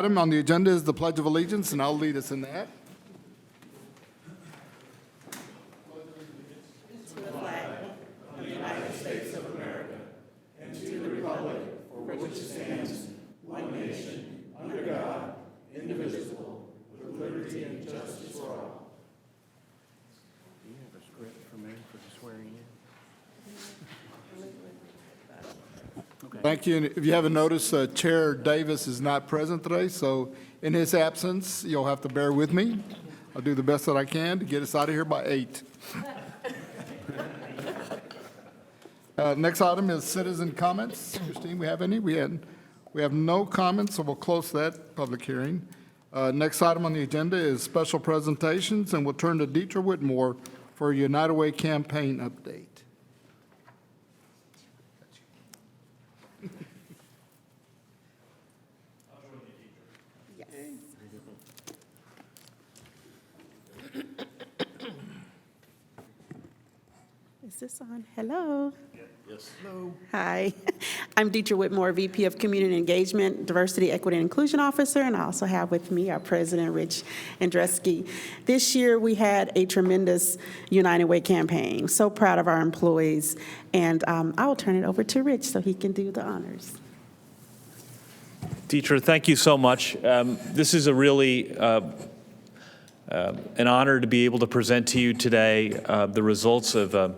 Item on the agenda is the Pledge of Allegiance, and I'll lead us in that. Thank you. And if you haven't noticed, Chair Davis is not present today, so in his absence, you'll have to bear with me. I'll do the best that I can to get us out of here by 8. Next item is citizen comments. Christine, we have any? We have no comments, so we'll close that public hearing. Next item on the agenda is special presentations, and we'll turn to Deidre Whitmore for a United Way campaign update. Is this on? Hello. Yes. Hello. Hi. I'm Deidre Whitmore, VP of Community Engagement, Diversity, Equity, and Inclusion Officer, and I also have with me our President, Rich Andreski. This year, we had a tremendous United Way campaign. So proud of our employees, and I will turn it over to Rich so he can do the honors. Deidre, thank you so much. This is a really an honor to be able to present to you today the results of a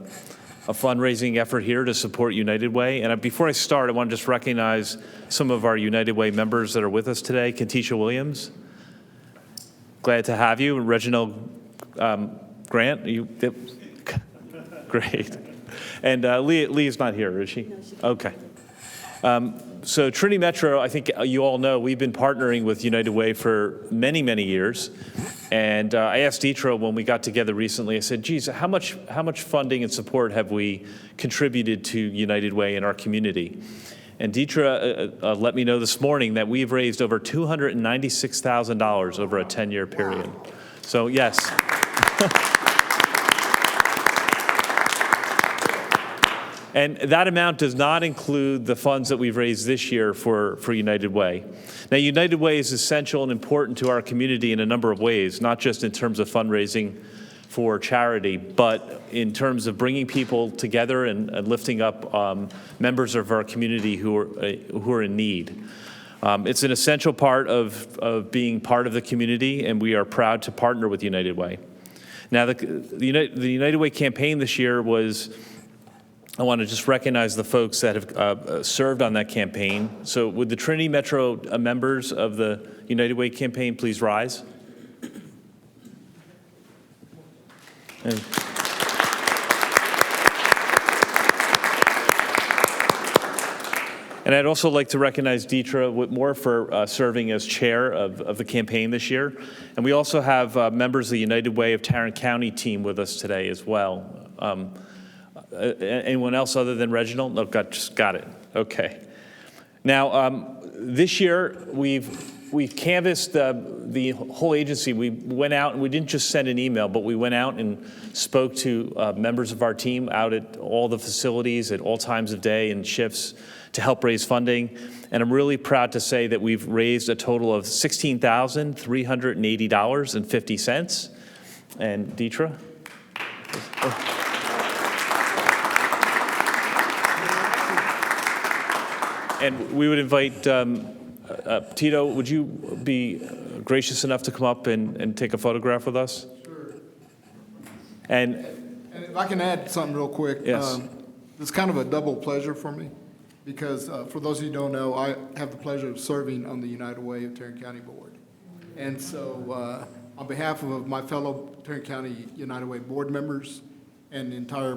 fundraising effort here to support United Way. And before I start, I want to just recognize some of our United Way members that are with us today. Katisha Williams, glad to have you. Reginald Grant, great. And Lee is not here, is she? No, she okay. So Trinity Metro, I think you all know, we've been partnering with United Way for many, many years. And I asked Deidre when we got together recently, I said, geez, how much funding and support have we contributed to United Way in our community? And Deidre let me know this morning that we've raised over $296,000 over a 10-year period. Wow. So yes. And that amount does not include the funds that we've raised this year for United Way. Now, United Way is essential and important to our community in a number of ways, not just in terms of fundraising for charity, but in terms of bringing people together and lifting up members of our community who are in need. It's an essential part of being part of the community, and we are proud to partner with United Way. Now, the United Way campaign this year was, I want to just recognize the folks that have served on that campaign. So would the Trinity Metro members of the United Way campaign please rise? And I'd also like to recognize Deidre Whitmore for serving as chair of the campaign this year. And we also have members of the United Way of Tarrant County team with us today as well. Anyone else other than Reginald? No, got it. Okay. Now, this year we've canvassed the whole agency. We went out and we didn't just send an email, but we went out and spoke to members of our team out at all the facilities at all times of day and shifts to help raise funding. And I'm really proud to say that we've raised a total of $16,380.50. And Deidre? And we would invite, Tito, would you be gracious enough to come up and take a photograph with us? Sure. And if I can add something real quick. Yes. It's kind of a double pleasure for me because for those of you who don't know, I have the pleasure of serving on the United Way of Tarrant County Board. And so on behalf of my fellow Tarrant County United Way board members and the entire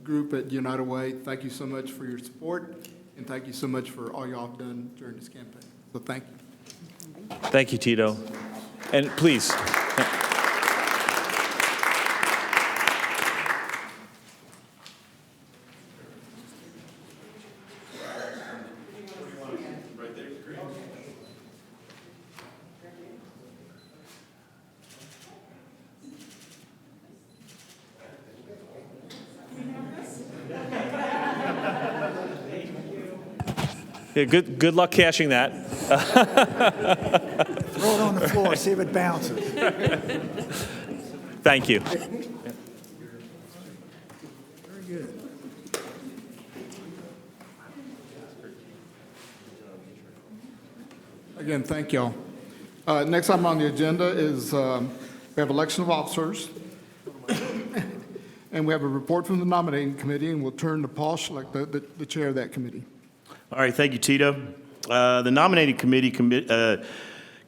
group at United Way, thank you so much for your support. And thank you so much for all y'all have done during this campaign. So thank you. thank you, Tito. And please. Yeah, good luck cashing that. Throw it on the floor, see if it bounces. Thank you. Very good. Again, thank y'all. Next item on the agenda is we have election of officers. And we have a report from the nominating committee, and we'll turn to Paul Schleck, the chair of that committee. All right, thank you, Tito. The nominating committee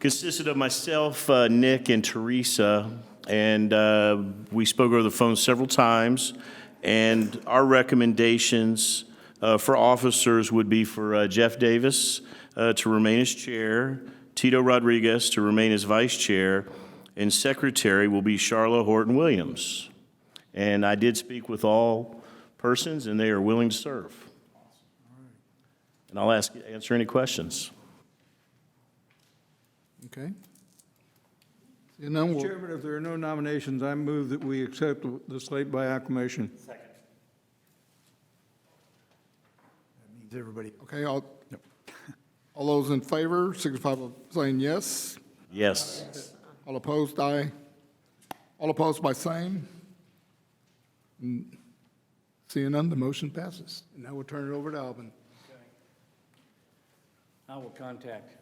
consisted of myself, Nick, and Teresa, and we spoke over the phone several times, and our recommendations for officers would be for Jeff Davis to remain as chair, Tito Rodriguez to remain as vice chair, and secretary will be Charla Horton-Williams. And I did speak with all persons, and they are willing to serve. And I'll answer any questions. Okay? And then we'll, Chairman, if there are no nominations, I move that we accept the slate by acclamation. That means everybody. okay, all those in favor signify by saying yes. Yes. All opposed, aye. All opposed by same. Seeing none, the motion passes. And now we'll turn it over to Alvin. I will contact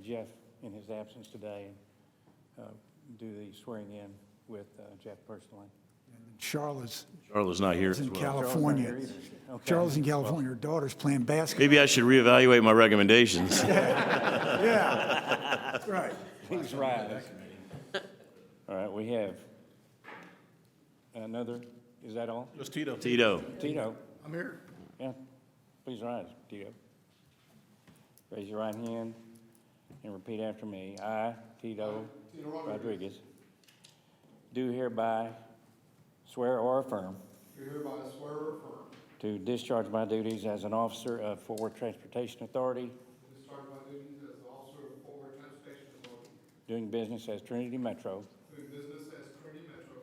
Jeff in his absence today and do the swearing in with Jeff personally. Charlotte's Charlotte's not here in as well. California. Okay. Charlotte's in California. Her daughter's playing basketball. Maybe I should reevaluate my recommendations. Yeah, that's right. Please rise. All right, we have another, is that all? Just Tito. Tito. Tito, I'm here. yeah, please rise, Tito. Raise your right hand and repeat after me. I, Tito Rodriguez, do hereby swear or affirm Do hereby swear or affirm to discharge my duties as an officer of Fort Worth Transportation Authority, to discharge my duties as an officer of Fort Worth Transportation Authority, doing business as Trinity Metro, doing business as Trinity Metro,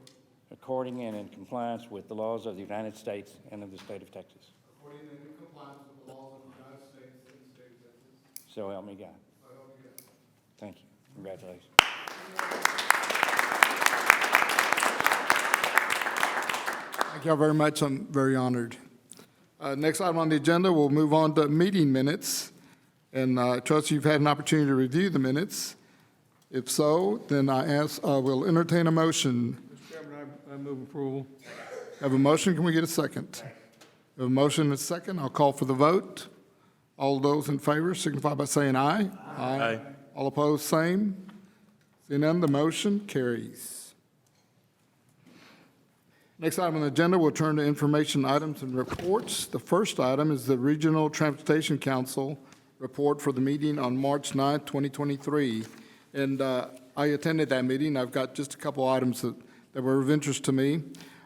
according and in compliance with the laws of the United States and of the state of Texas. according and in compliance with the laws of the United States and the state of Texas. So help me God. So help me God. Thank you. Congratulations. Thank y'all very much. I'm very honored. Next item on the agenda, we'll move on to meeting minutes. And I trust you've had an opportunity to review the minutes. If so, then we'll entertain a motion. Mr. Chairman, I move approval. Have a motion, can we get a second? Have a motion and a second, I'll call for the vote. All those in favor signify by saying aye. Aye. All opposed, same. Seeing none, the motion carries. Next item on the agenda, we'll turn to information items and reports. The first item is the Regional Transportation Council report for the meeting on March 9th, 2023. And I attended that meeting. I've got just a couple items that were of interest to me.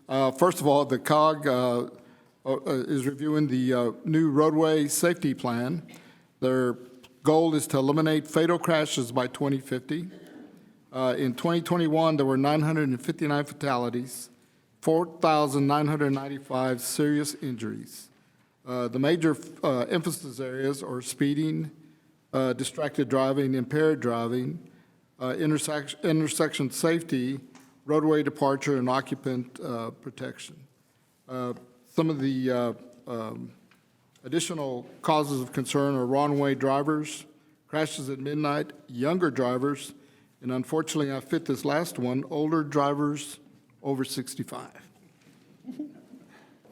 First of all, the COG is reviewing the new roadway safety plan. Their goal is to eliminate fatal crashes by 2050. In 2021, there were 959 fatalities, 4,995 serious injuries. The major emphasis areas are speeding, distracted driving, impaired driving, intersection safety, roadway departure, and occupant protection. Some of the additional causes of concern are wrong-way drivers, crashes at midnight, younger drivers, and unfortunately, I fit this last one, older drivers over 65.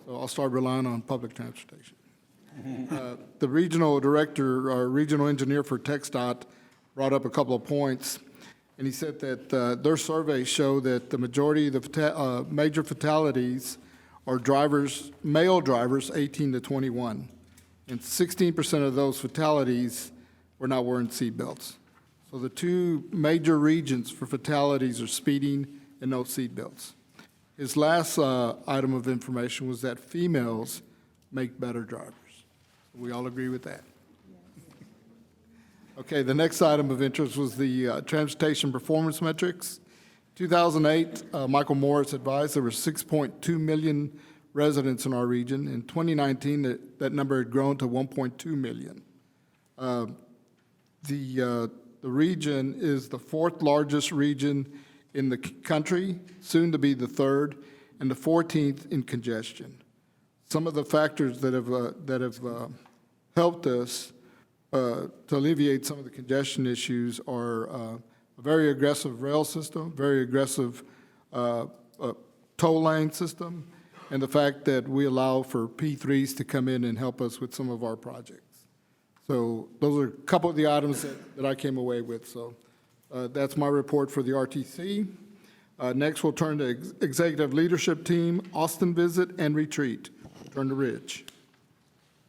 So I'll start relying on public transportation. The regional director, or regional engineer for TxDOT brought up a couple of points, and he said that their surveys show that the majority of the major fatalities are drivers, male drivers 18 to 21, and 16% of those fatalities were not wearing seatbelts. So the two major regions for fatalities are speeding and no seatbelts. His last item of information was that females make better drivers. We all agree with that? Okay, the next item of interest was the transportation performance metrics. 2008, Michael Morris advised there were 6.2 million residents in our region. In 2019, that number had grown to 1.2 million. The region is the fourth largest region in the country, soon to be the third, and the 14th in congestion. Some of the factors that have helped us to alleviate some of the congestion issues are a very aggressive rail system, very aggressive toll lane system, and the fact that we allow for P3s to come in and help us with some of our projects. So those are a couple of the items that I came away with. So that's my report for the RTC. Next, we'll turn to Executive Leadership Team, Austin Visit and Retreat. Turn to Rich.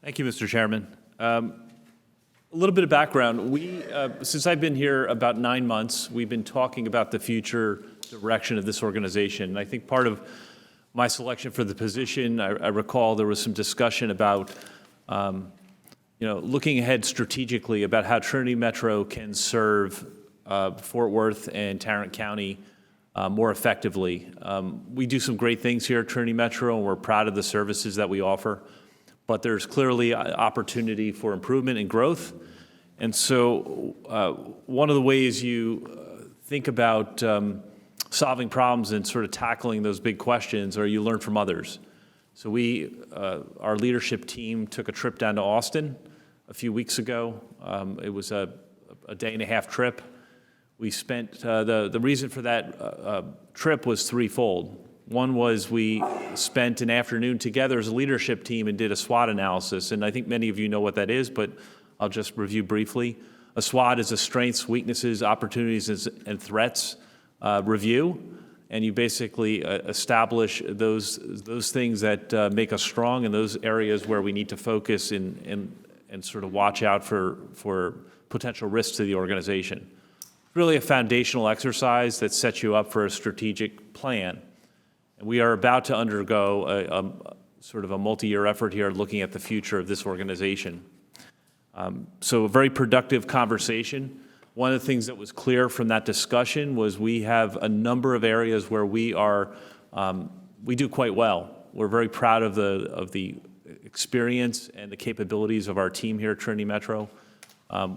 Thank you, Mr. Chairman. A little bit of background. Since I've been here about 9 months, we've been talking about the future direction of this organization. And I think part of my selection for the position, I recall there was some discussion about looking ahead strategically about how Trinity Metro can serve Fort Worth and Tarrant County more effectively. We do some great things here at Trinity Metro, and we're proud of the services that we offer. But there's clearly opportunity for improvement and growth. And so one of the ways you think about solving problems and sort of tackling those big questions are you learn from others. So our leadership team took a trip down to Austin a few weeks ago. It was a day-and-a-half trip. We spent, the reason for that trip was threefold. One was we spent an afternoon together as a leadership team and did a SWOT analysis. And I think many of you know what that is, but I'll just review briefly. A SWOT is a strengths, weaknesses, opportunities, and threats review. And you basically establish those things that make us strong and those areas where we need to focus and sort of watch out for potential risks to the organization. Really a foundational exercise that sets you up for a strategic plan. And we are about to undergo sort of a multi-year effort here looking at the future of this organization. So a very productive conversation. One of the things that was clear from that discussion was we have a number of areas where we do quite well. We're very proud of the experience and the capabilities of our team here at Trinity Metro.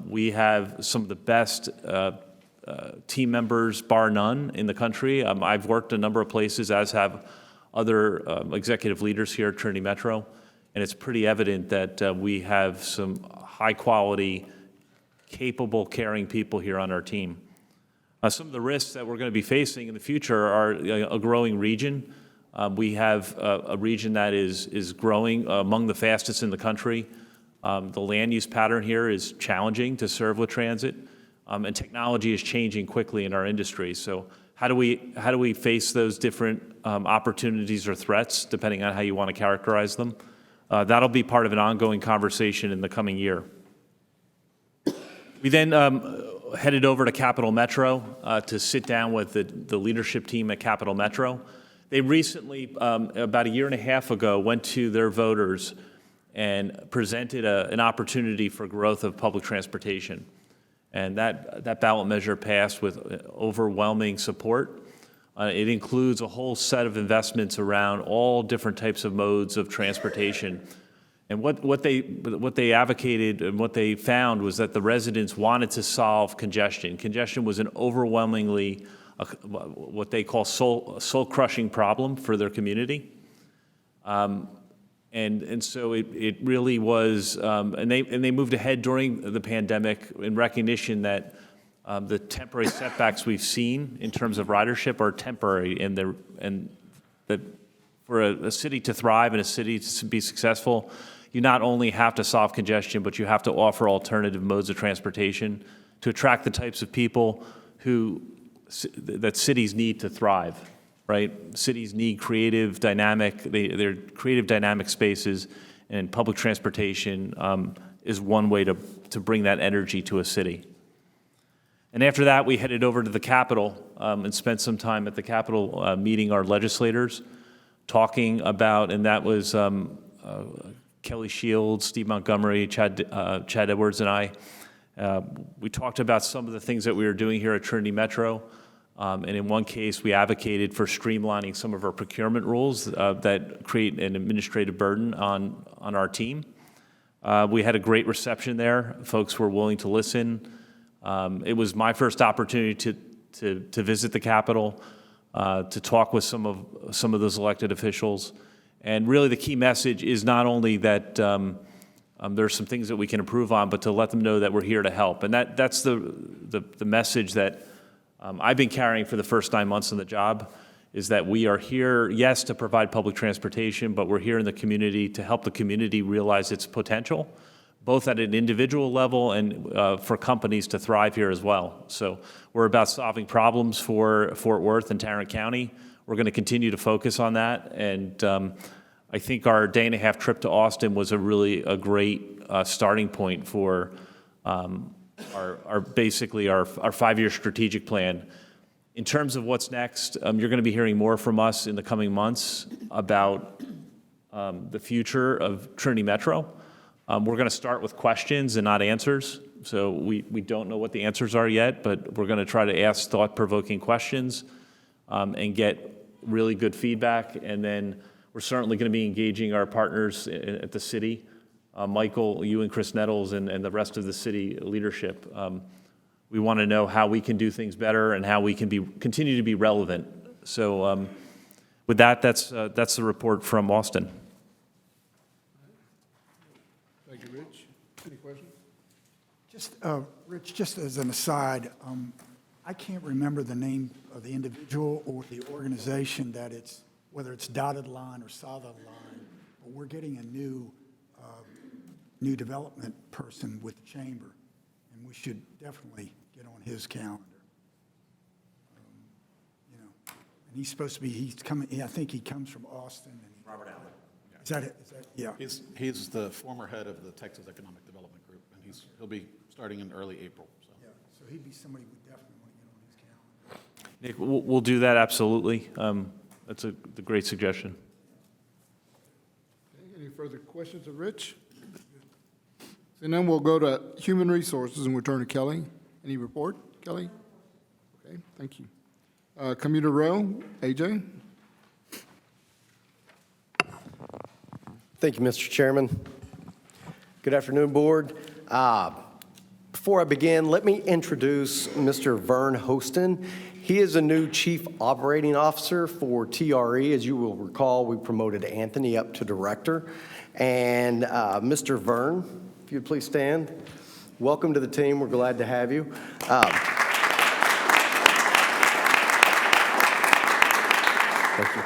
We have some of the best team members, bar none, in the country. I've worked a number of places, as have other executive leaders here at Trinity Metro, and it's pretty evident that we have some high-quality, capable, caring people here on our team. Some of the risks that we're going to be facing in the future are a growing region. We have a region that is growing among the fastest in the country. The land use pattern here is challenging to serve with transit. And technology is changing quickly in our industry. So how do we face those different opportunities or threats, depending on how you want to characterize them? That'll be part of an ongoing conversation in the coming year. We then headed over to Capital Metro to sit down with the leadership team at Capital Metro. They recently, about a year and a half ago, went to their voters and presented an opportunity for growth of public transportation. And that ballot measure passed with overwhelming support. It includes a whole set of investments around all different types of modes of transportation. And what they advocated and what they found was that the residents wanted to solve congestion. Congestion was an overwhelmingly what they call soul-crushing problem for their community. And so it really was, and they moved ahead during the pandemic in recognition that the temporary setbacks we've seen in terms of ridership are temporary, and that for a city to thrive and a city to be successful, you not only have to solve congestion, but you have to offer alternative modes of transportation to attract the types of people that cities need to thrive. Right? Cities need creative, dynamic, they're creative, dynamic spaces, and public transportation is one way to bring that energy to a city. And after that, we headed over to the Capitol and spent some time at the Capitol meeting our legislators, talking about, and that was Kelly Shields, Steve Montgomery, Chad Edwards, and I. We talked about some of the things that we were doing here at Trinity Metro. And in one case, we advocated for streamlining some of our procurement rules that create an administrative burden on our team. We had a great reception there. Folks were willing to listen. It was my first opportunity to visit the Capitol, to talk with some of those elected officials. And really the key message is not only that there's some things that we can improve on, but to let them know that we're here to help. And that's the message that I've been carrying for the first 9 months on the job, is that we are here, yes, to provide public transportation, but we're here in the community to help the community realize its potential, both at an individual level and for companies to thrive here as well. So we're about solving problems for Fort Worth and Tarrant County. We're going to continue to focus on that. And I think our day-and-a-half trip to Austin was a great starting point for basically our 5-year strategic plan. In terms of what's next, you're going to be hearing more from us in the coming months about the future of Trinity Metro. We're going to start with questions and not answers. So we don't know what the answers are yet, but we're going to try to ask thought-provoking questions and get really good feedback. And then we're certainly going to be engaging our partners at the city, Michael, you and Chris Nettles, and the rest of the city leadership. We want to know how we can do things better and how we can continue to be relevant. So with that, that's the report from Austin. Thank you, Rich. Any questions? Just, Rich, just as an aside, I can't remember the name of the individual or the organization that it's, whether it's dotted line or solid line, but we're getting a new development person with the chamber, and we should definitely get on his calendar. You know, and he's supposed to be, he's coming, I think he comes from Austin. And Robert Allen. Is that it? Yeah. He's the former head of the Texas Economic Development Group, and he'll be starting in early April. So. Yeah, so he'd be somebody we definitely want to get on his calendar. Nick, we'll do that, absolutely. That's a great suggestion. Okay, any further questions of Rich? And then we'll go to Human Resources and return to Kelly. Any report, Kelly? Okay, thank you. Commuter Rail, AJ? Thank you, Mr. Chairman. Good afternoon, Board. Before I begin, let me introduce Mr. Vern Hostin. He is a new Chief Operating Officer for TRE. As you will recall, we promoted Anthony up to Director. And Mr. Vern, if you'd please stand. Welcome to the team. We're glad to have you. Thank you.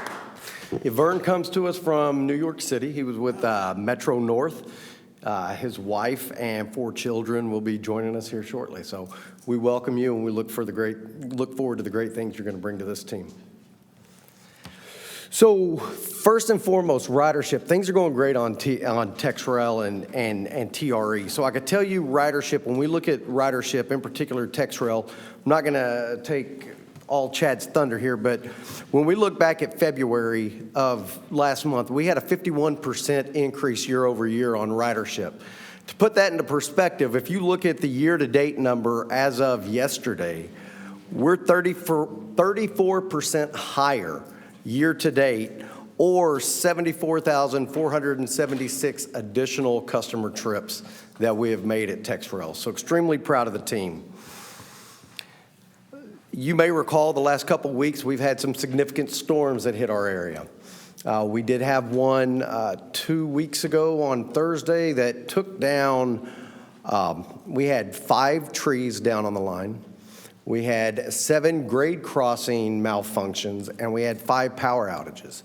Yeah, Vern comes to us from New York City. He was with Metro North. His wife and 4 children will be joining us here shortly. So we welcome you, and we look forward to the great things you're going to bring to this team. So first and foremost, ridership. Things are going great on TexRail and TRE. So I could tell you ridership, when we look at ridership, in particular TexRail, I'm not going to take all Chad's thunder here, but when we look back at February of last month, we had a 51% increase year over year on ridership. To put that into perspective, if you look at the year-to-date number as of yesterday, we're 34% higher year-to-date, or 74,476 additional customer trips that we have made at TexRail. So extremely proud of the team. You may recall the last couple of weeks we've had some significant storms that hit our area. We did have one 2 weeks ago on Thursday that took down, we had 5 trees down on the line. We had 7 grade crossing malfunctions, and we had 5 power outages.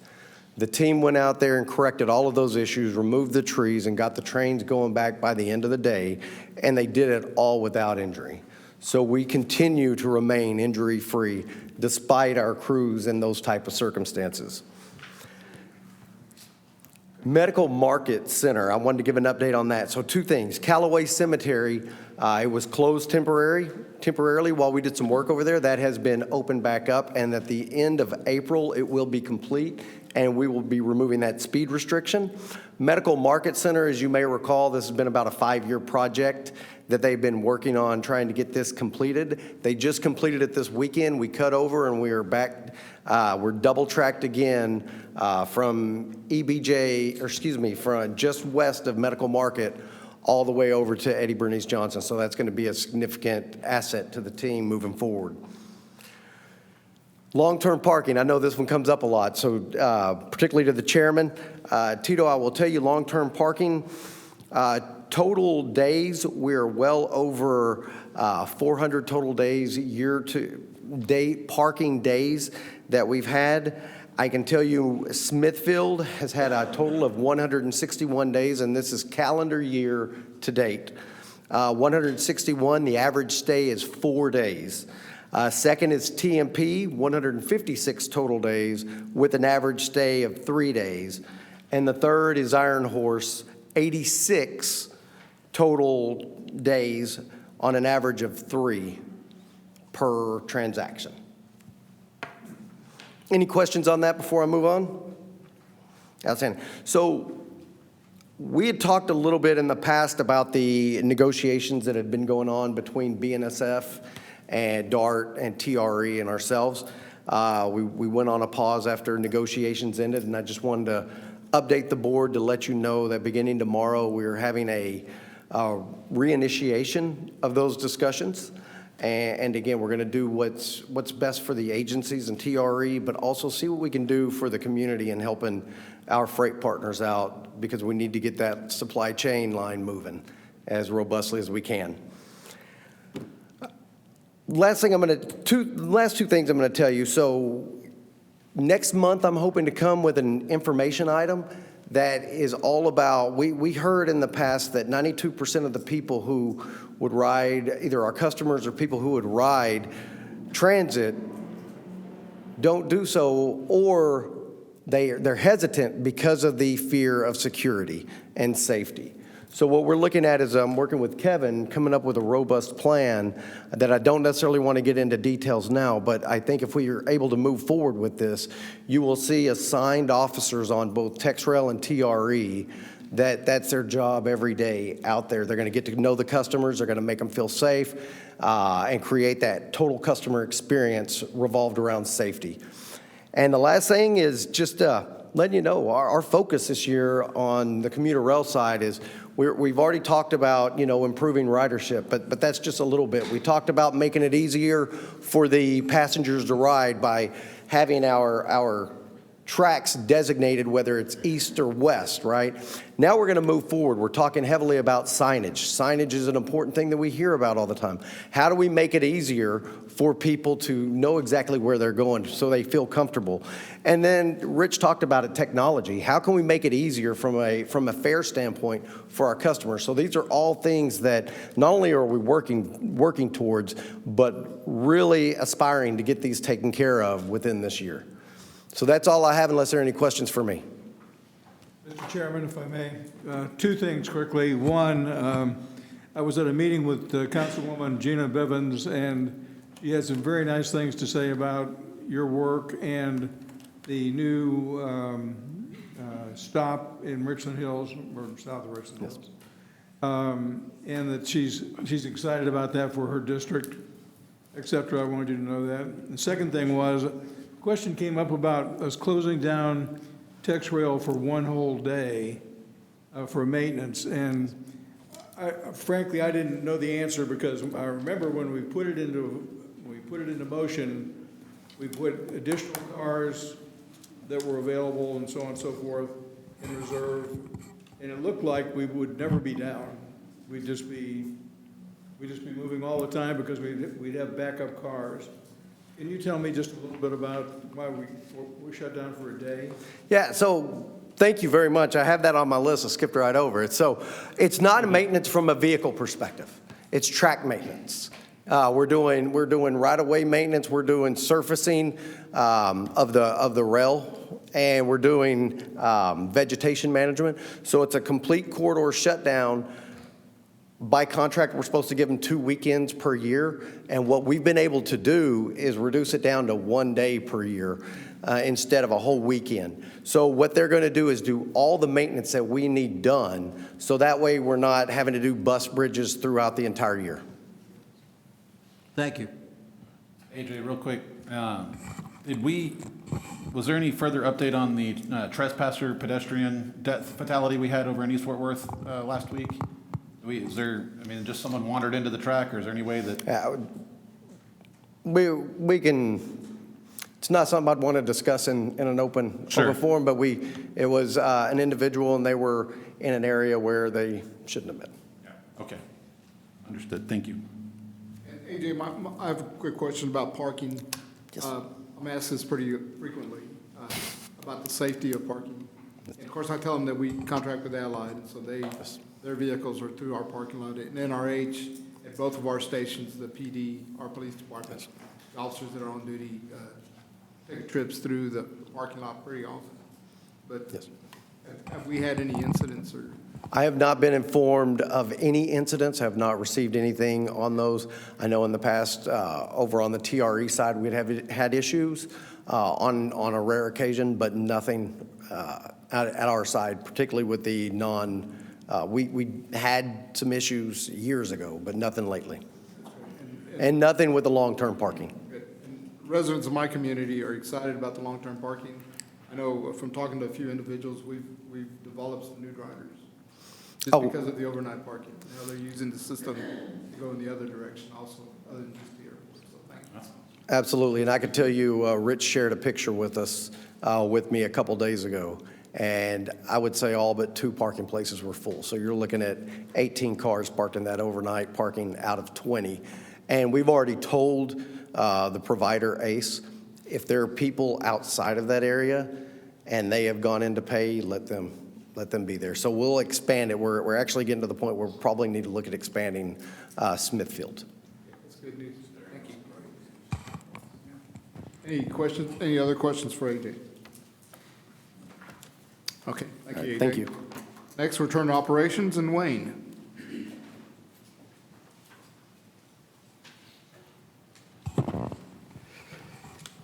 The team went out there and corrected all of those issues, removed the trees, and got the trains going back by the end of the day, and they did it all without injury. So we continue to remain injury-free despite our crews in those type of circumstances. Medical Market Center, I wanted to give an update on that. So 2 things. Callaway Cemetery, it was closed temporarily while we did some work over there. That has been opened back up, and at the end of April, it will be complete, and we will be removing that speed restriction. Medical Market Center, as you may recall, this has been about a 5-year project that they've been working on trying to get this completed. They just completed it this weekend. We cut over and we are back. We're double tracked again from from just west of Medical Market all the way over to Eddie Bernice Johnson. So that's going to be a significant asset to the team moving forward. Long-term parking, I know this one comes up a lot, so particularly to the chairman. Tito, I will tell you, long-term parking, total days, we're well over 400 total days, year-to-date parking days that we've had. I can tell you Smithfield has had a total of 161 days, and this is calendar year to date. 161, the average stay is 4 days. Second is TMP, 156 total days with an average stay of 3 days. And the third is Iron Horse, 86 total days on an average of 3 per transaction. Any questions on that before I move on? Outstanding. So we had talked a little bit in the past about the negotiations that had been going on between BNSF and DART and TRE and ourselves. We went on a pause after negotiations ended, and I just wanted to update the board to let you know that beginning tomorrow, we're having a reinitiation of those discussions. And again, we're going to do what's best for the agencies and TRE, but also see what we can do for the community and helping our freight partners out, because we need to get that supply chain line moving as robustly as we can. Last two things I'm going to tell you. So next month, I'm hoping to come with an information item that is all about, we heard in the past that 92% of the people who would ride, either our customers or people who would ride transit, don't do so, or they're hesitant because of the fear of security and safety. So what we're looking at is I'm working with Kevin, coming up with a robust plan that I don't necessarily want to get into details now, but I think if we are able to move forward with this, you will see assigned officers on both TexRail and TRE that's their job every day out there. They're going to get to know the customers, they're going to make them feel safe, and create that total customer experience revolved around safety. And the last thing is just letting you know, our focus this year on the commuter rail side is we've already talked about, improving ridership, but that's just a little bit. We talked about making it easier for the passengers to ride by having our tracks designated, whether it's east or west, right? Now we're going to move forward. We're talking heavily about signage. Signage is an important thing that we hear about all the time. How do we make it easier for people to know exactly where they're going so they feel comfortable? And then Rich talked about it, technology. How can we make it easier from a fare standpoint for our customers? So these are all things that not only are we working towards, but really aspiring to get these taken care of within this year. So that's all I have, unless there are any questions for me. Mr. Chairman, if I may, 2 things quickly. One, I was at a meeting with Councilwoman Gina Bivens, and she had some very nice things to say about your work and the new stop in Richland Hills, or south of Richland Hills. And that she's excited about that for her district, et cetera. I wanted you to know that. The second thing was, question came up about us closing down TexRail for one whole day for maintenance, and frankly, I didn't know the answer, because I remember when we put it into motion, we put additional cars that were available and so on and so forth in reserve, and it looked like we would never be down. We'd just be moving all the time because we'd have backup cars. Can you tell me just a little bit about why we shut down for a day? Yeah, so thank you very much. I have that on my list. I skipped right over it. So it's not maintenance from a vehicle perspective. It's track maintenance. We're doing right-of-way maintenance. We're doing surfacing of the rail, and we're doing vegetation management. So it's a complete corridor shutdown. By contract, we're supposed to give them 2 weekends per year, and what we've been able to do is reduce it down to 1 day per year instead of a whole weekend. So what they're going to do is do all the maintenance that we need done, so that way we're not having to do bus bridges throughout the entire year. Thank you. AJ, real quick, was there any further update on the trespasser pedestrian death fatality we had over in East Fort Worth last week? Is there, I mean, just someone wandered into the track, or is there any way that, We can, it's not something I'd want to discuss in an open forum, but it was an individual, and they were in an area where they shouldn't have been. okay, understood, thank you. And AJ, I have a quick question about parking. I'm asked this pretty frequently about the safety of parking. And of course, I tell them that we contract with Allied, and so their vehicles are through our parking lot. And NRH, at both of our stations, the PD, our police department, the officers that are on duty take trips through the parking lot pretty often. But have we had any incidents or? I have not been informed of any incidents, have not received anything on those. I know in the past, over on the TRE side, we'd have had issues on a rare occasion, but nothing at our side, particularly with the we had some issues years ago, but nothing lately. And nothing with the long-term parking. And residents of my community are excited about the long-term parking. I know from talking to a few individuals, we've developed some new drivers just because of the overnight parking. You know, they're using the system to go in the other direction also, other than just the airport. So thank you. Absolutely, and I could tell you, Rich shared a picture with us, with me a couple days ago, and I would say all but 2 parking places were full. So you're looking at 18 cars parked in that overnight parking out of 20. And we've already told the provider, ACE, if there are people outside of that area and they have gone in to pay, let them be there. So we'll expand it. We're actually getting to the point where we probably need to look at expanding Smithfield. That's good news. Thank you. Any questions? Any other questions for AJ? Okay, thank you, AJ. Thank you. Next, return to operations, and Wayne.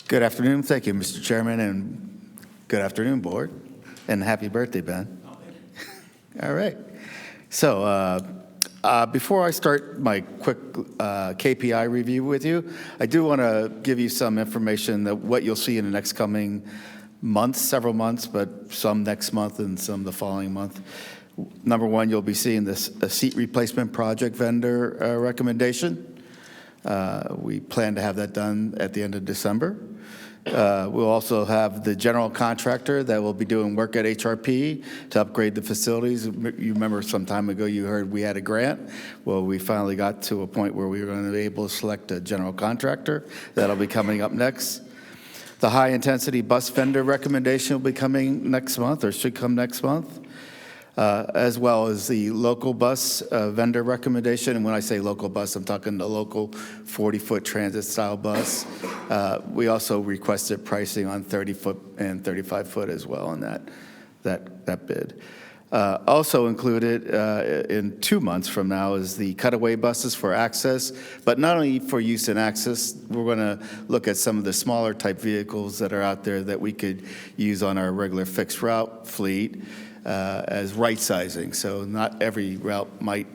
Good afternoon. Thank you, Mr. Chairman, and good afternoon, Board, and happy birthday, Ben. All right. So before I start my quick KPI review with you, I do want to give you some information that what you'll see in the next coming months, several months, but some next month and some the following month. Number one, you'll be seeing this seat replacement project vendor recommendation. We plan to have that done at the end of December. We'll also have the general contractor that will be doing work at HRP to upgrade the facilities. You remember some time ago you heard we had a grant. Well, we finally got to a point where we were going to be able to select a general contractor. That'll be coming up next. The high-intensity bus vendor recommendation will be coming next month, or should come next month, as well as the local bus vendor recommendation. And when I say local bus, I'm talking the local 40-foot transit-style bus. We also requested pricing on 30-foot and 35-foot as well in that bid. Also included in 2 months from now is the cutaway buses for access, but not only for use and access, we're going to look at some of the smaller type vehicles that are out there that we could use on our regular fixed route fleet as right sizing. So not every route might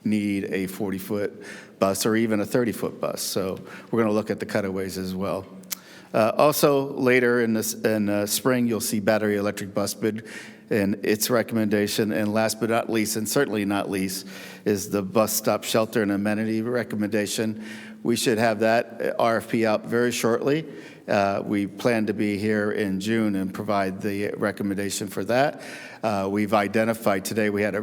need a 40-foot bus or even a 30-foot bus. So we're going to look at the cutaways as well. Also later in spring, you'll see battery electric bus bid and its recommendation. And last but not least, and certainly not least, is the bus stop shelter and amenity recommendation. We should have that RFP out very shortly. We plan to be here in June and provide the recommendation for that. We've identified today, we had a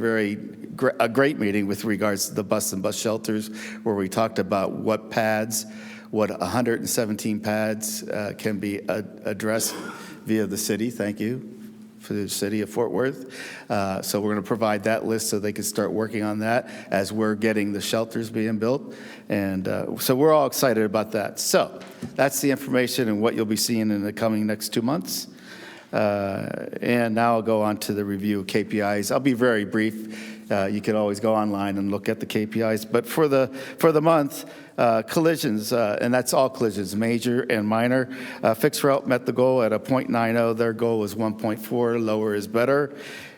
great meeting with regards to the bus and bus shelters, where we talked about what 117 pads can be addressed via the city. Thank you for the city of Fort Worth. So we're going to provide that list so they can start working on that as we're getting the shelters being built. And so we're all excited about that. So that's the information and what you'll be seeing in the coming next 2 months. And now I'll go on to the review of KPIs. I'll be very brief. You can always go online and look at the KPIs. But for the month, collisions, and that's all collisions, major and minor. Fixed route met the goal at a 0.90. Their goal was 1.4. Lower is better.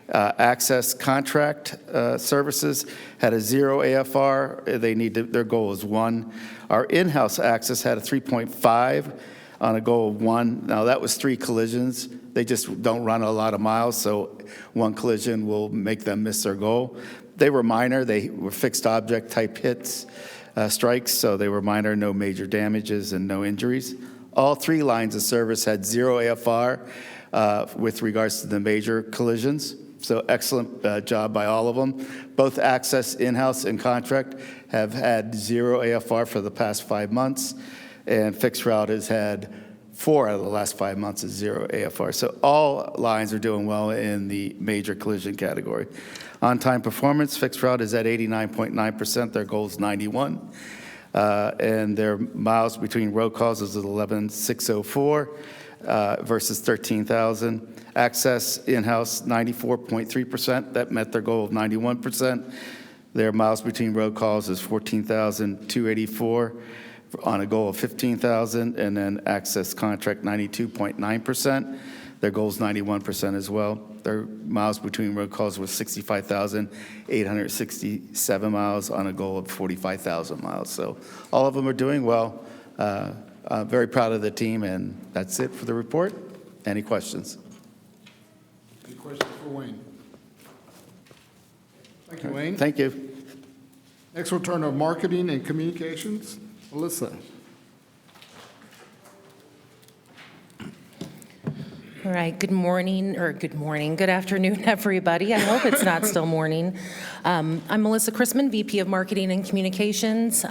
Access contract services had a 0 AFR. Their goal was 1. Our in-house access had a 3.5 on a goal of 1. Now that was 3 collisions. They just don't run a lot of miles, so 1 collision will make them miss their goal. They were minor. They were fixed object type hits, strikes, so they were minor, no major damages and no injuries. All 3 lines of service had 0 AFR with regards to the major collisions. So excellent job by all of them. Both Access in-house and contract have had 0 AFR for the past 5 months, and Fixed Route has had 4 out of the last 5 months is 0 AFR. So all lines are doing well in the major collision category. On-time performance, Fixed Route is at 89.9%. Their goal is 91. And their miles between road calls is 11,604 versus 13,000. Access in-house, 94.3%. That met their goal of 91%. Their miles between road calls is 14,284 on a goal of 15,000. And then Access contract, 92.9%. Their goal is 91% as well. Their miles between road calls was 65,867 miles on a goal of 45,000 miles. So all of them are doing well. I'm very proud of the team, and that's it for the report. Any questions? Any questions for Wayne? Thank you, Wayne. Thank you. Next, we'll turn to marketing and communications. Melissa. All right, good afternoon, everybody. I hope it's not still morning. I'm Melissa Chrisman, VP of Marketing and Communications.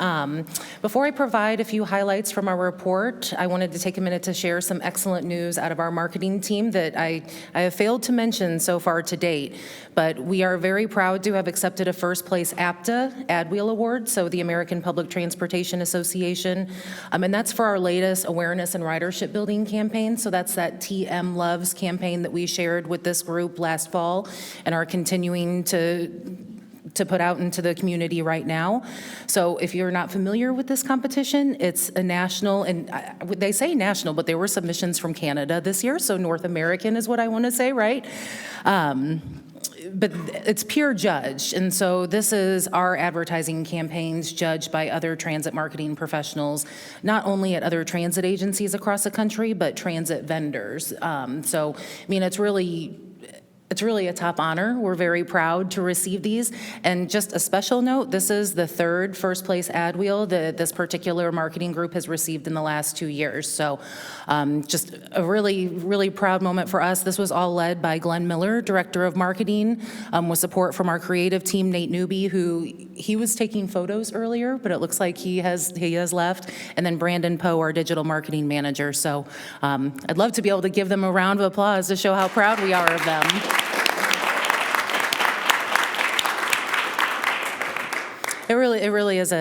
Before I provide a few highlights from our report, I wanted to take a minute to share some excellent news out of our marketing team that I have failed to mention so far to date. But we are very proud to have accepted a first place APTA Ad Wheel Award, so the American Public Transportation Association. And that's for our latest awareness and ridership building campaign. So that's that TM Loves campaign that we shared with this group last fall and are continuing to put out into the community right now. So if you're not familiar with this competition, it's a national, and they say national, but there were submissions from Canada this year, so North American is what I want to say, right? But it's peer judged, and so this is our advertising campaigns judged by other transit marketing professionals, not only at other transit agencies across the country, but transit vendors. So, I mean, it's really a top honor. We're very proud to receive these. And just a special note, this is the third first place ad wheel that this particular marketing group has received in the last 2 years. So just a really, really proud moment for us. This was all led by Glenn Miller, Director of Marketing, with support from our creative team, Nate Newby, who he was taking photos earlier, but it looks like he has left. And then Brandon Poe, our Digital Marketing Manager. So I'd love to be able to give them a round of applause to show how proud we are of them. It really is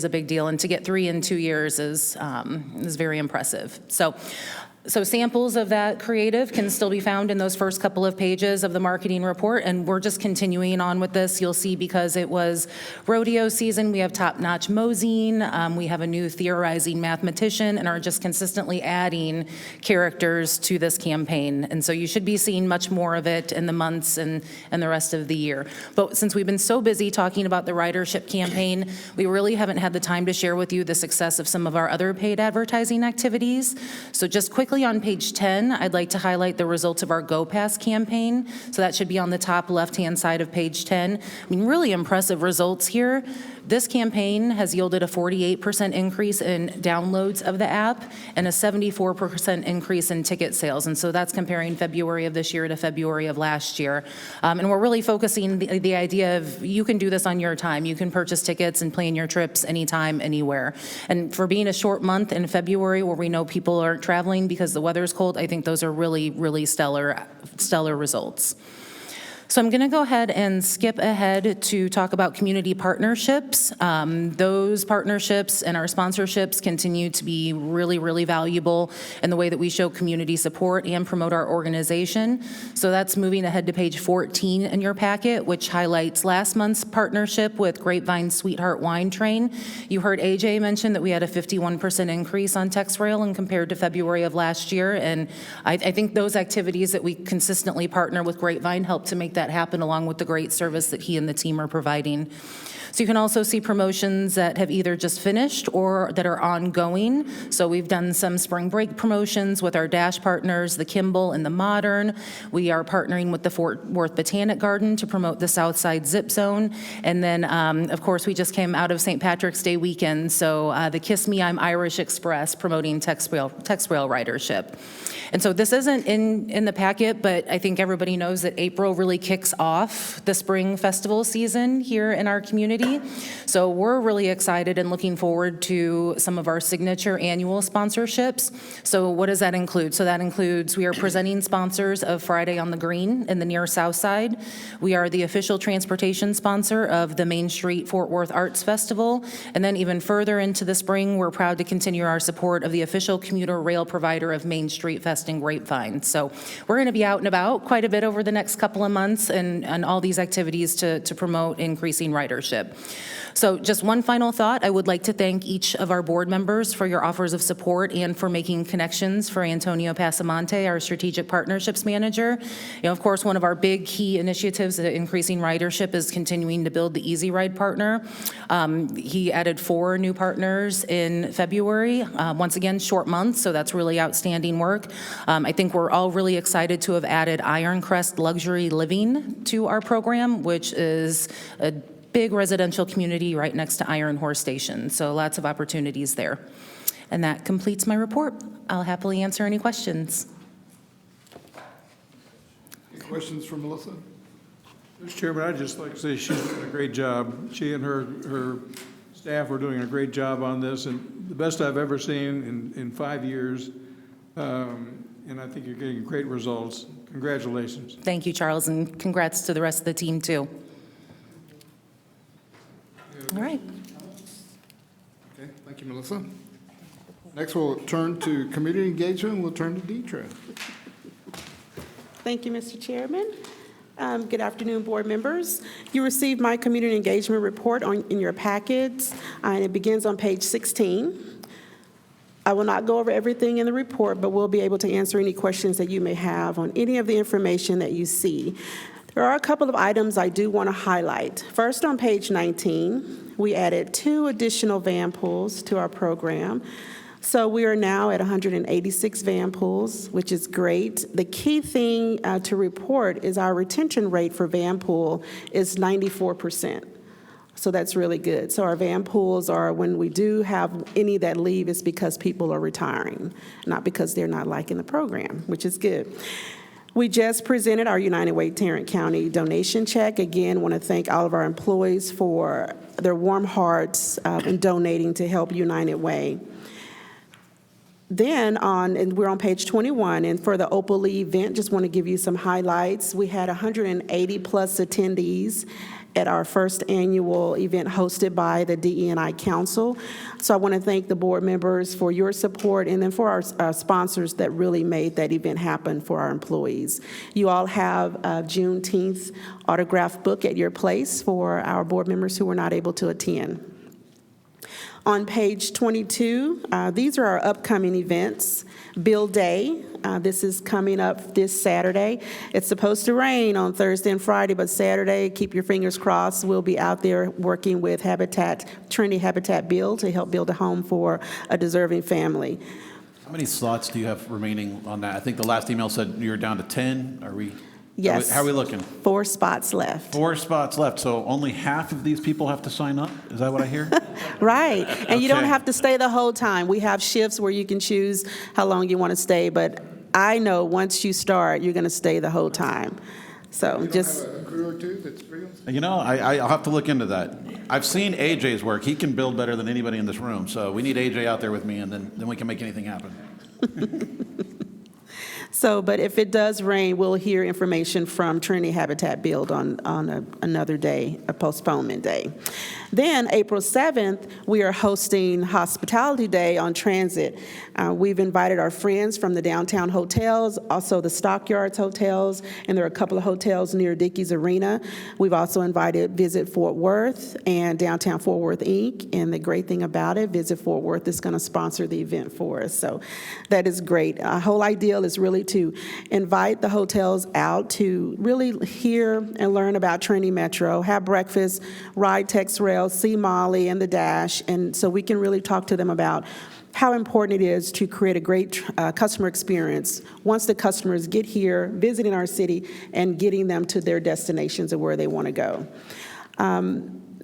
a big deal, and to get 3 in 2 years is very impressive. So samples of that creative can still be found in those first couple of pages of the marketing report, and we're just continuing on with this. You'll see because it was rodeo season, we have top-notch moseying, we have a new theorizing mathematician, and are just consistently adding characters to this campaign. And so you should be seeing much more of it in the months and the rest of the year. But since we've been so busy talking about the ridership campaign, we really haven't had the time to share with you the success of some of our other paid advertising activities. So just quickly, on page 10, I'd like to highlight the results of our Go Pass campaign. So that should be on the top left-hand side of page 10. I mean, really impressive results here. This campaign has yielded a 48% increase in downloads of the app and a 74% increase in ticket sales. And so that's comparing February of this year to February of last year. And we're really focusing the idea of you can do this on your time. You can purchase tickets and plan your trips anytime, anywhere. And for being a short month in February where we know people aren't traveling because the weather's cold, I think those are really, really stellar results. So I'm going to go ahead and skip ahead to talk about community partnerships. Those partnerships and our sponsorships continue to be really, really valuable in the way that we show community support and promote our organization. So that's moving ahead to page 14 in your packet, which highlights last month's partnership with Grapevine Sweetheart Wine Train. You heard AJ mention that we had a 51% increase on TexRail and compared to February of last year. And I think those activities that we consistently partner with Grapevine help to make that happen along with the great service that he and the team are providing. So you can also see promotions that have either just finished or that are ongoing. So we've done some spring break promotions with our Dash partners, the Kimball and the Modern. We are partnering with the Fort Worth Botanic Garden to promote the Southside Zip Zone. And then, of course, we just came out of St. Patrick's Day weekend, so the Kiss Me, I'm Irish Express promoting text rail ridership. And so this isn't in the packet, but I think everybody knows that April really kicks off the spring festival season here in our community. So we're really excited and looking forward to some of our signature annual sponsorships. So what does that include? So that includes, we are presenting sponsors of Friday on the Green in the near South Side. We are the official transportation sponsor of the Main Street Fort Worth Arts Festival. And then even further into the spring, we're proud to continue our support of the official commuter rail provider of Main Street Fest in Grapevine. So we're going to be out and about quite a bit over the next couple of months and all these activities to promote increasing ridership. So just one final thought, I would like to thank each of our board members for your offers of support and for making connections for Antonio Pasamonte, our strategic partnerships manager. Of course, one of our big key initiatives at increasing ridership is continuing to build the Easy Ride partner. He added 4 new partners in February. Once again, short month, so that's really outstanding work. I think we're all really excited to have added Ironcrest Luxury Living to our program, which is a big residential community right next to Iron Horse Station. So lots of opportunities there. And that completes my report. I'll happily answer any questions. Any questions for Melissa? Mr. Chairman, I'd just like to say she's doing a great job. She and her staff are doing a great job on this, and the best I've ever seen in 5 years. And I think you're getting great results. Congratulations. Thank you, Charles, and congrats to the rest of the team, too. All right. Okay, thank you, Melissa. Next, we'll turn to community engagement. We'll turn to Deidre. Thank you, Mr. Chairman. Good afternoon, board members. You received my community engagement report in your packets, and it begins on page 16. I will not go over everything in the report, but we'll be able to answer any questions that you may have on any of the information that you see. There are a couple of items I do want to highlight. First, on page 19, we added 2 additional van pools to our program. So we are now at 186 van pools, which is great. The key thing to report is our retention rate for van pool is 94%. So that's really good. So our van pools are, when we do have any that leave, it's because people are retiring, not because they're not liking the program, which is good. We just presented our United Way Tarrant County donation check. Again, want to thank all of our employees for their warm hearts in donating to help United Way. Then and we're on page 21, and for the Opal event, just want to give you some highlights. We had 180 plus attendees at our first annual event hosted by the DE&I Council. So I want to thank the board members for your support, and then for our sponsors that really made that event happen for our employees. You all have a Juneteenth autograph book at your place for our board members who were not able to attend. On page 22, these are our upcoming events. Bill Day, this is coming up this Saturday. It's supposed to rain on Thursday and Friday, but Saturday, keep your fingers crossed. We'll be out there working with Trinity Habitat Build to help build a home for a deserving family. How many slots do you have remaining on that? I think the last email said you're down to 10. Are we? Yes. How are we looking? 4 spots left. 4 spots left, so only half of these people have to sign up? Is that what I hear? Right, and you don't Okay. have to stay the whole time. We have shifts where you can choose how long you want to stay, but I know once you start, you're going to stay the whole time. So We just, don't have a crew or two that's free on? You know, I'll have to look into that. I've seen AJ's work. He can build better than anybody in this room, so we need AJ out there with me, and then we can make anything happen. so, but if it does rain, we'll hear information from Trinity Habitat Build on another day, a postponement day. Then, April 7th, we are hosting Hospitality Day on Transit. We've invited our friends from the downtown hotels, also the Stockyards hotels, and there are a couple of hotels near Dickies Arena. We've also invited Visit Fort Worth and Downtown Fort Worth, Inc. And the great thing about it, Visit Fort Worth is going to sponsor the event for us. So that is great. Our whole ideal is really to invite the hotels out to really hear and learn about Trinity Metro, have breakfast, ride Tex Rail, see Molly and the Dash, and so we can really talk to them about how important it is to create a great customer experience once the customers get here, visiting our city, and getting them to their destinations and where they want to go.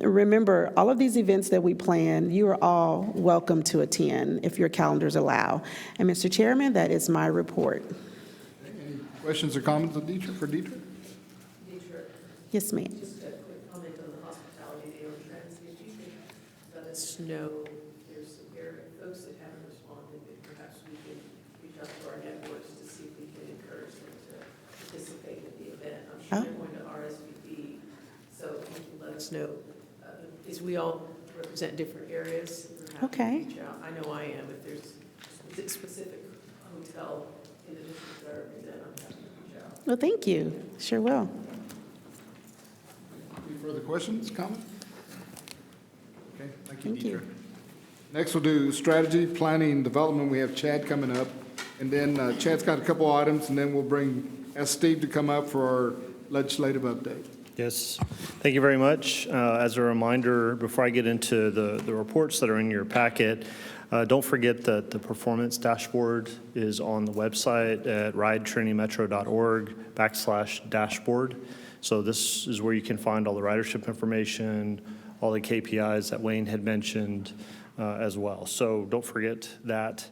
Remember, all of these events that we plan, you are all welcome to attend if your calendars allow. And Mr. Chairman, that is my report. Any questions or comments of for Deidre? Yes, ma'am. Just a quick comment on the hospitality day on Transit. Do you think, let us know there's some folks that haven't responded, that perhaps we can reach out to our networks to see if we can encourage them to participate in the event? I'm sure they're going to RSVP, so if you can let us know. As we all represent different areas, we're happy to Okay. reach out. I know I am. If there's a specific hotel in the district that I represent, I'm happy to reach out. Well, thank you. Sure will. Any further questions, comments? Okay, thank you, Thank you. Deidre. Next, we'll do strategy, planning, and development. We have Chad coming up. And then Chad's got a couple items, and then we'll ask Steve to come up for our legislative update. Yes, thank you very much. As a reminder, before I get into the reports that are in your packet, don't forget that the performance dashboard is on the website at ridetrinity.metro.org/dashboard. So this is where you can find all the ridership information, all the KPIs that Wayne had mentioned as well. So don't forget that.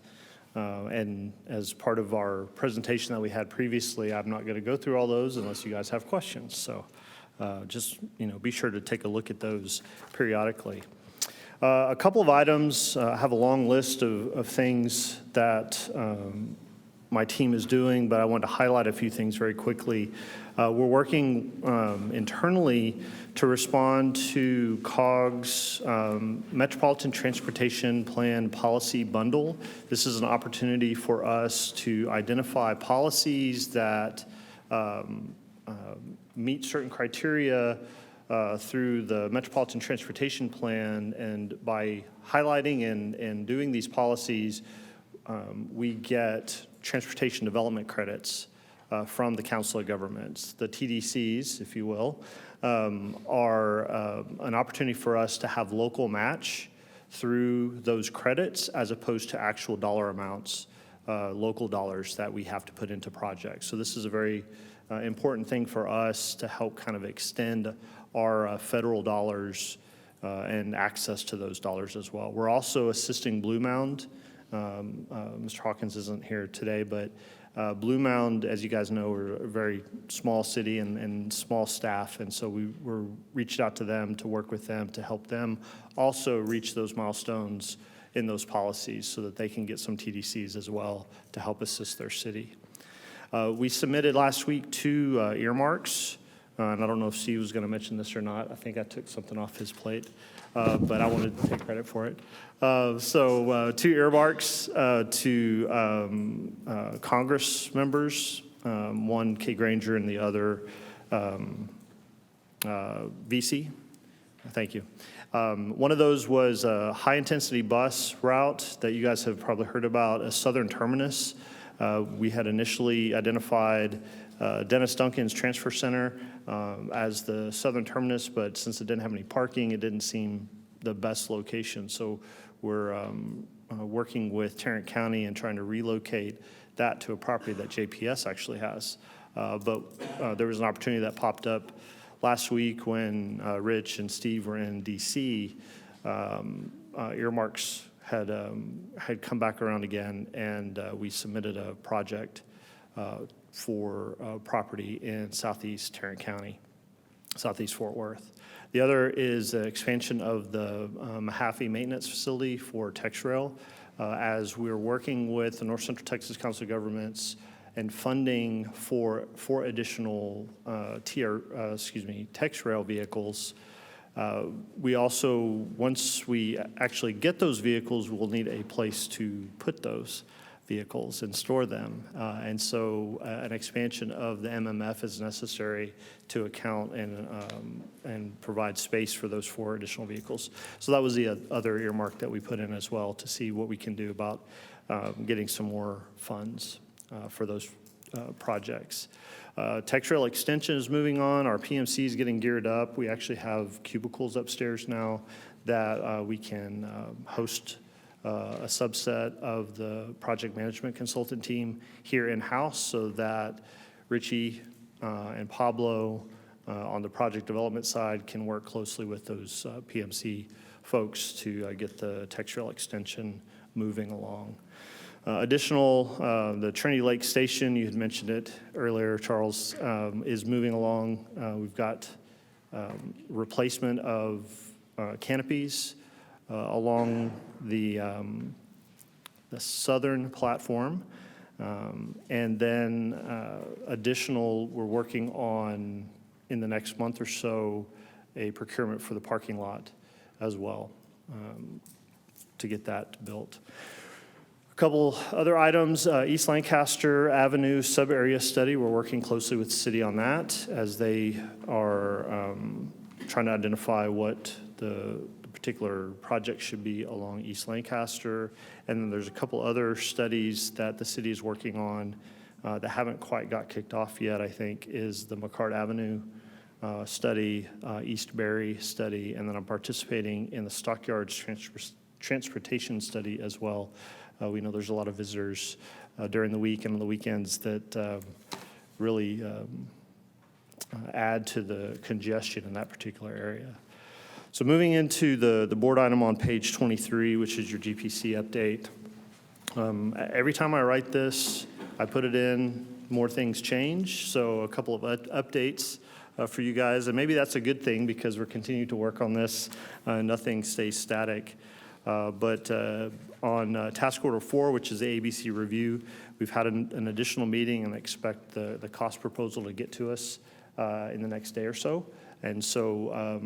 And as part of our presentation that we had previously, I'm not going to go through all those unless you guys have questions. So just, be sure to take a look at those periodically. A couple of items. I have a long list of things that my team is doing, but I want to highlight a few things very quickly. We're working internally to respond to COG's Metropolitan Transportation Plan Policy Bundle. This is an opportunity for us to identify policies that meet certain criteria through the Metropolitan Transportation Plan, and by highlighting and doing these policies, we get transportation development credits from the Council of Governments. The TDCs, if you will, are an opportunity for us to have local match through those credits as opposed to actual dollar amounts, local dollars that we have to put into projects. So this is a very important thing for us to help kind of extend our federal dollars and access to those dollars as well. We're also assisting Blue Mound. Mr. Hawkins isn't here today, but Blue Mound, as you guys know, we're a very small city and small staff, and so we're reached out to them to work with them to help them also reach those milestones in those policies so that they can get some TDCs as well to help assist their city. We submitted last week 2 earmarks, and I don't know if Steve was going to mention this or not. I think I took something off his plate, but I wanted to take credit for it. So 2 earmarks to Congress members, one Kay Granger and the other VC. Thank you. One of those was a high-intensity bus route that you guys have probably heard about, a southern terminus. We had initially identified Dennis Duncan's Transfer Center as the southern terminus, but since it didn't have any parking, it didn't seem the best location. So we're working with Tarrant County and trying to relocate that to a property that JPS actually has. But there was an opportunity that popped up last week when Rich and Steve were in DC. Earmarks had come back around again, and we submitted a project for property in southeast Tarrant County, southeast Fort Worth. The other is the expansion of the Mahaffey Maintenance Facility for TexRail. As we're working with the North Central Texas Council of Governments and funding for additional TexRail vehicles, We also, once we actually get those vehicles, we'll need a place to put those vehicles and store them. And so an expansion of the MMF is necessary to account and provide space for those 4 additional vehicles. So that was the other earmark that we put in as well, to see what we can do about getting some more funds for those projects. Tech Trail Extension is moving on. Our PMC is getting geared up. We actually have cubicles upstairs now that we can host a subset of the project management consultant team here in-house, so that Richie and Pablo on the project development side can work closely with those PMC folks to get the Tech Trail Extension moving along. The Trinity Lake Station, you had mentioned it earlier, Charles, is moving along. We've got replacement of canopies along the southern platform. And then we're working on, in the next month or so, a procurement for the parking lot as well, to get that built. A couple other items, East Lancaster Avenue sub-area study. We're working closely with the city on that as they are trying to identify what the particular project should be along East Lancaster. And then there's a couple other studies that the city is working on that haven't quite got kicked off yet, I think, is the McCart Avenue study, East Barry study, and then I'm participating in the Stockyards transportation study as well. We know there's a lot of visitors during the week and on the weekends that really add to the congestion in that particular area. So moving into the board item on page 23, which is your GPC update. Every time I write this, I put it in, more things change. So a couple of updates for you guys. And maybe that's a good thing because we're continuing to work on this. Nothing stays static. But on task order 4, which is the ABC review, we've had an additional meeting and expect the cost proposal to get to us in the next day or so. And so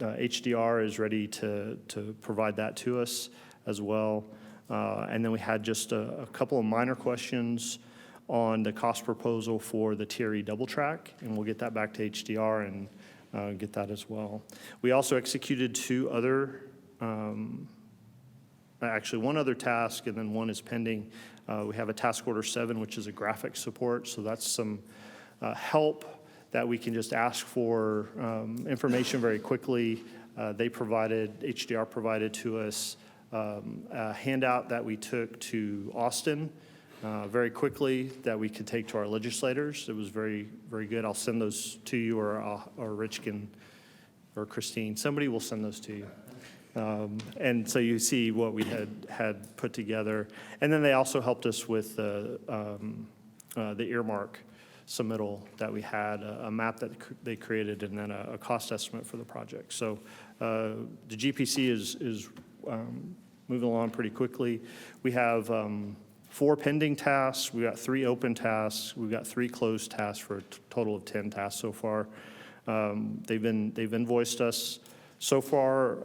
HDR is ready to provide that to us as well. And then we had just a couple of minor questions on the cost proposal for the TRE double track, and we'll get that back to HDR and get that as well. We also executed 2 other, actually one other task, and then one is pending. We have a task order 7, which is a graphic support, so that's some help that we can just ask for information very quickly. HDR provided to us a handout that we took to Austin very quickly that we could take to our legislators. It was very, very good. I'll send those to you, or Rich can, or Christine. Somebody will send those to you. And so you see what we had put together. And then they also helped us with the earmark submittal that we had, a map that they created, and then a cost estimate for the project. So the GPC is moving along pretty quickly. We have 4 pending tasks. We got 3 open tasks. We've got 3 closed tasks for a total of 10 tasks so far. They've invoiced us so far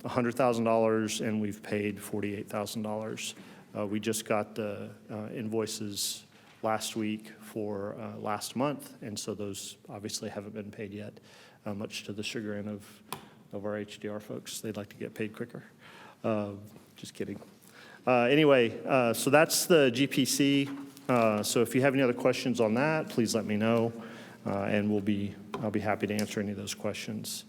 $100,000, and we've paid $48,000. We just got the invoices last week for last month, and so those obviously haven't been paid yet, much to the chagrin of our HDR folks. They'd like to get paid quicker. Just kidding. Anyway, so that's the GPC. So if you have any other questions on that, please let me know, and I'll be happy to answer any of those questions.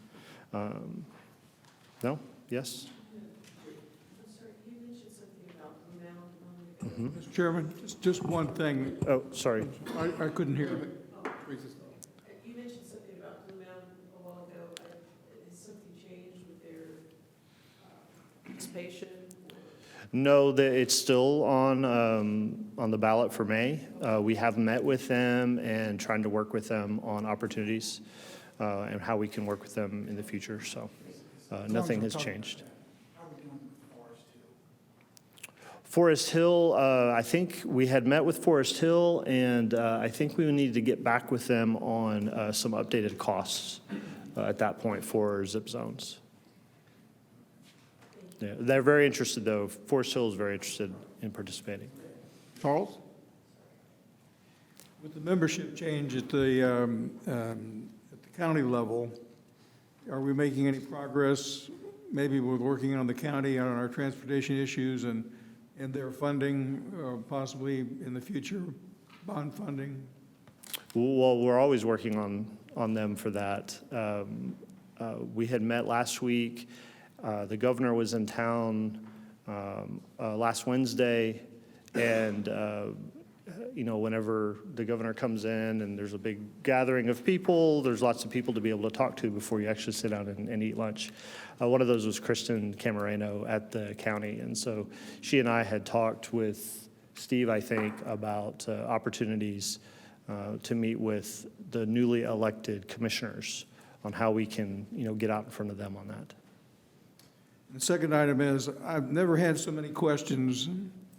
No? Yes? I'm sorry, you mentioned something about Blue Mound. Mr. Chairman, just one thing. Oh, sorry. I couldn't hear. You mentioned something about Blue Mound a while ago. Has something changed with their participation? No, it's still on the ballot for May. We have met with them and trying to work with them on opportunities and how we can work with them in the future. So nothing has changed. How are we doing with Forest Hill, I think we had met with Forest Hill, and I think we needed to get back with them on some updated costs at that point for zip zones. Yeah, they're very interested, though. Forest Hill is very interested in participating. Charles? With the membership change at the county level, are we making any progress, maybe with working on the county on our transportation issues and their funding, possibly in the future, bond funding? Well, we're always working on them for that. We had met last week. The governor was in town last Wednesday, and whenever the governor comes in and there's a big gathering of people, there's lots of people to be able to talk to before you actually sit down and eat lunch. One of those was Kristen Camareno at the county, and so she and I had talked with Steve, I think, about opportunities to meet with the newly elected commissioners on how we can, get out in front of them on that. The second item is, I've never had so many questions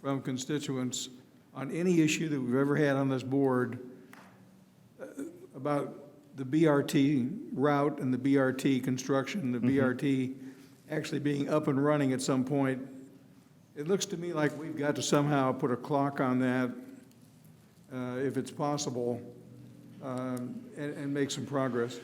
from constituents on any issue that we've ever had on this board about the BRT route and the BRT construction, the BRT actually being up and running at some point. It looks to me like we've got to somehow put a clock on that, if it's possible, and make some progress.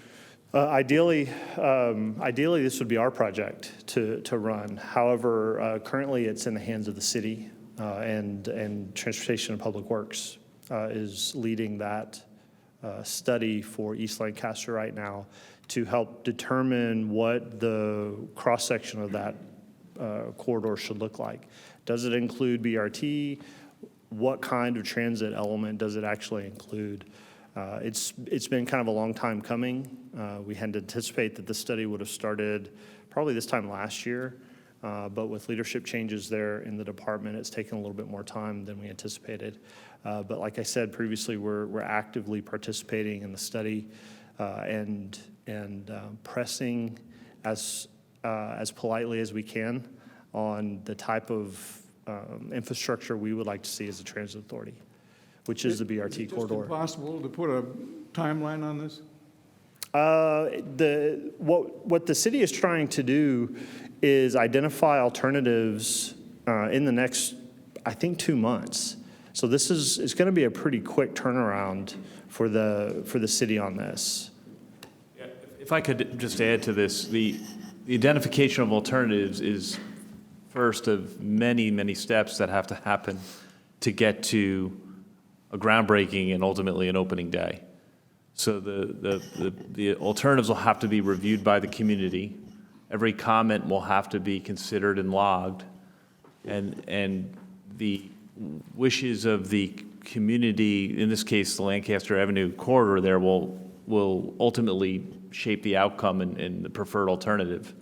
Ideally, this would be our project to run. However, currently it's in the hands of the city, and Transportation and Public Works is leading that study for East Lancaster right now to help determine what the cross-section of that corridor should look like. Does it include BRT? What kind of transit element does it actually include? It's been kind of a long time coming. We had to anticipate that the study would have started probably this time last year, but with leadership changes there in the department, it's taken a little bit more time than we anticipated. But like I said previously, we're actively participating in the study and pressing as politely as we can on the type of infrastructure we would like to see as a transit authority, which is the BRT Is it corridor. just impossible to put a timeline on this? What the city is trying to do is identify alternatives in the next, I think, 2 months. So it's going to be a pretty quick turnaround for the city on this. Yeah, if I could just add to this, the identification of alternatives is first of many, many steps that have to happen to get to a groundbreaking and ultimately an opening day. So the alternatives will have to be reviewed by the community. Every comment will have to be considered and logged. And the wishes of the community, in this case, the Lancaster Avenue corridor there, will ultimately shape the outcome and the preferred alternative.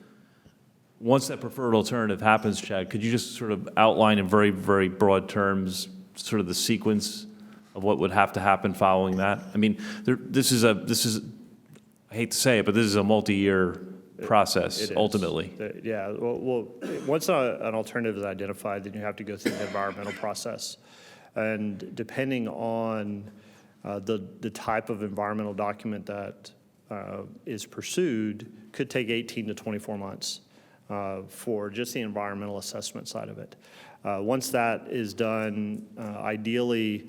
Once that preferred alternative happens, Chad, could you just sort of outline in very, very broad terms sort of the sequence of what would have to happen following that? I mean, this is, I hate to say it, but this is a multi-year process, It is. ultimately. Yeah, well, once an alternative is identified, then you have to go through the environmental process. And depending on the type of environmental document that is pursued, could take 18 to 24 months for just the environmental assessment side of it. Once that is done, ideally,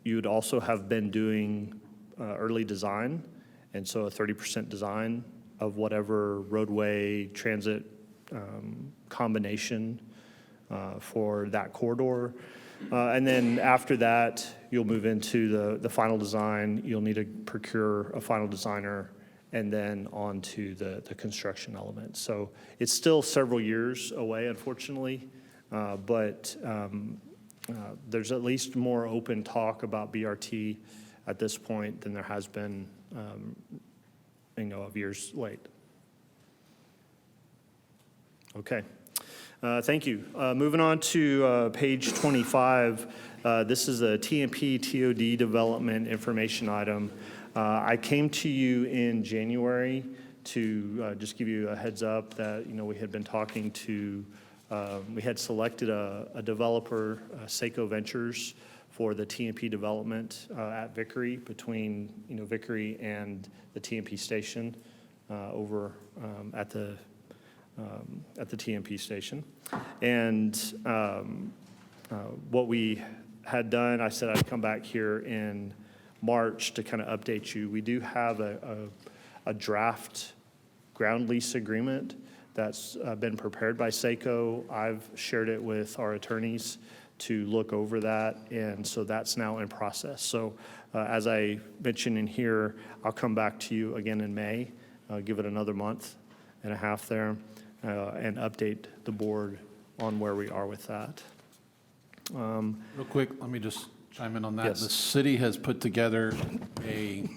you would also have been doing early design, and so a 30% design of whatever roadway transit combination for that corridor. And then after that, you'll move into the final design. You'll need to procure a final designer and then on to the construction element. So it's still several years away, unfortunately, but there's at least more open talk about BRT at this point than there has been, of years late. Okay. Thank you. Moving on to page 25. This is a TMP TOD development information item. I came to you in January to just give you a heads up that, we had been talking to, we had selected a developer, Seiko Ventures, for the TMP development at Vickery, between, Vickery and the TMP station over at the TMP station. And what we had done, I said I'd come back here in March to kind of update you. We do have a draft ground lease agreement that's been prepared by SACO. I've shared it with our attorneys to look over that, and so that's now in process. So as I mentioned in here, I'll come back to you again in May, give it another month and a half there, and update the board on where we are with that. Real quick, let me just chime in on that. Yes. The city has put together a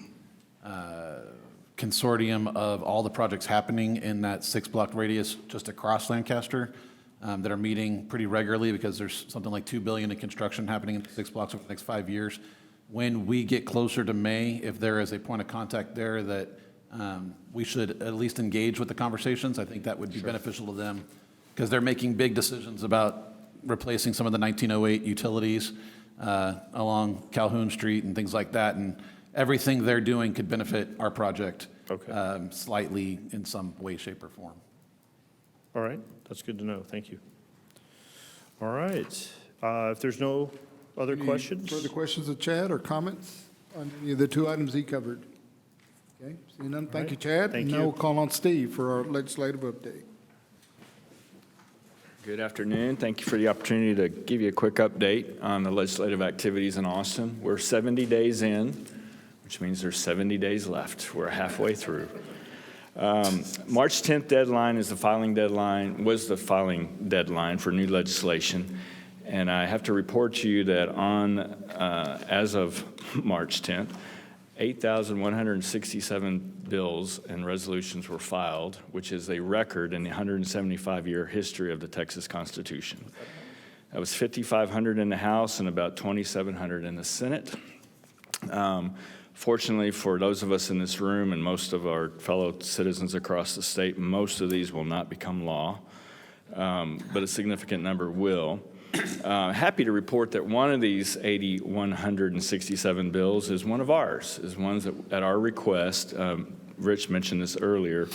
consortium of all the projects happening in that 6-block radius just across Lancaster that are meeting pretty regularly, because there's something like $2 billion in construction happening in 6 blocks over the next 5 years. When we get closer to May, if there is a point of contact there that we should at least engage with the conversations, I think that would be beneficial to them, because they're making big decisions about replacing some of the 1908 utilities along Calhoun Street and things like that. And everything they're doing could benefit our project slightly in some way, shape, or form. All right, that's good to know. Thank you. All right, if there's no other Any questions? Further questions of Chad or comments on any of the 2 items he covered? Okay, seeing none, thank you, Chad. Thank And you. now we'll call on Steve for our legislative update. Good afternoon. Thank you for the opportunity to give you a quick update on the legislative activities in Austin. We're 70 days in, which means there's 70 days left. We're halfway through. March 10th deadline was the filing deadline for new legislation. And I have to report to you that as of March 10th, 8,167 bills and resolutions were filed, which is a record in the 175-year history of the Texas Constitution. That was 5,500 in the House and about 2,700 in the Senate. Fortunately for those of us in this room and most of our fellow citizens across the state, most of these will not become law, but a significant number will. Happy to report that one of these 8,167 bills is one of ours, is ones that, at our request, Rich mentioned this earlier,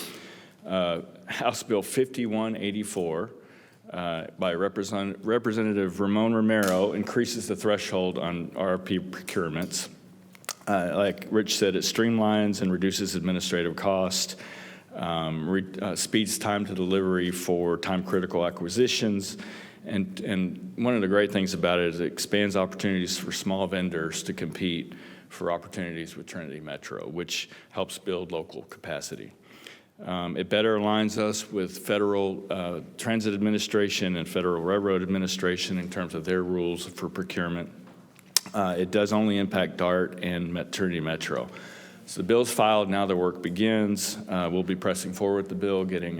House Bill 5184 by Representative Ramon Romero increases the threshold on RFP procurements. Like Rich said, it streamlines and reduces administrative cost, speeds time to delivery for time-critical acquisitions, and one of the great things about it is it expands opportunities for small vendors to compete for opportunities with Trinity Metro, which helps build local capacity. It better aligns us with Federal Transit Administration and Federal Railroad Administration in terms of their rules for procurement. It does only impact DART and Trinity Metro. So the bill's filed, now the work begins. We'll be pressing forward the bill, getting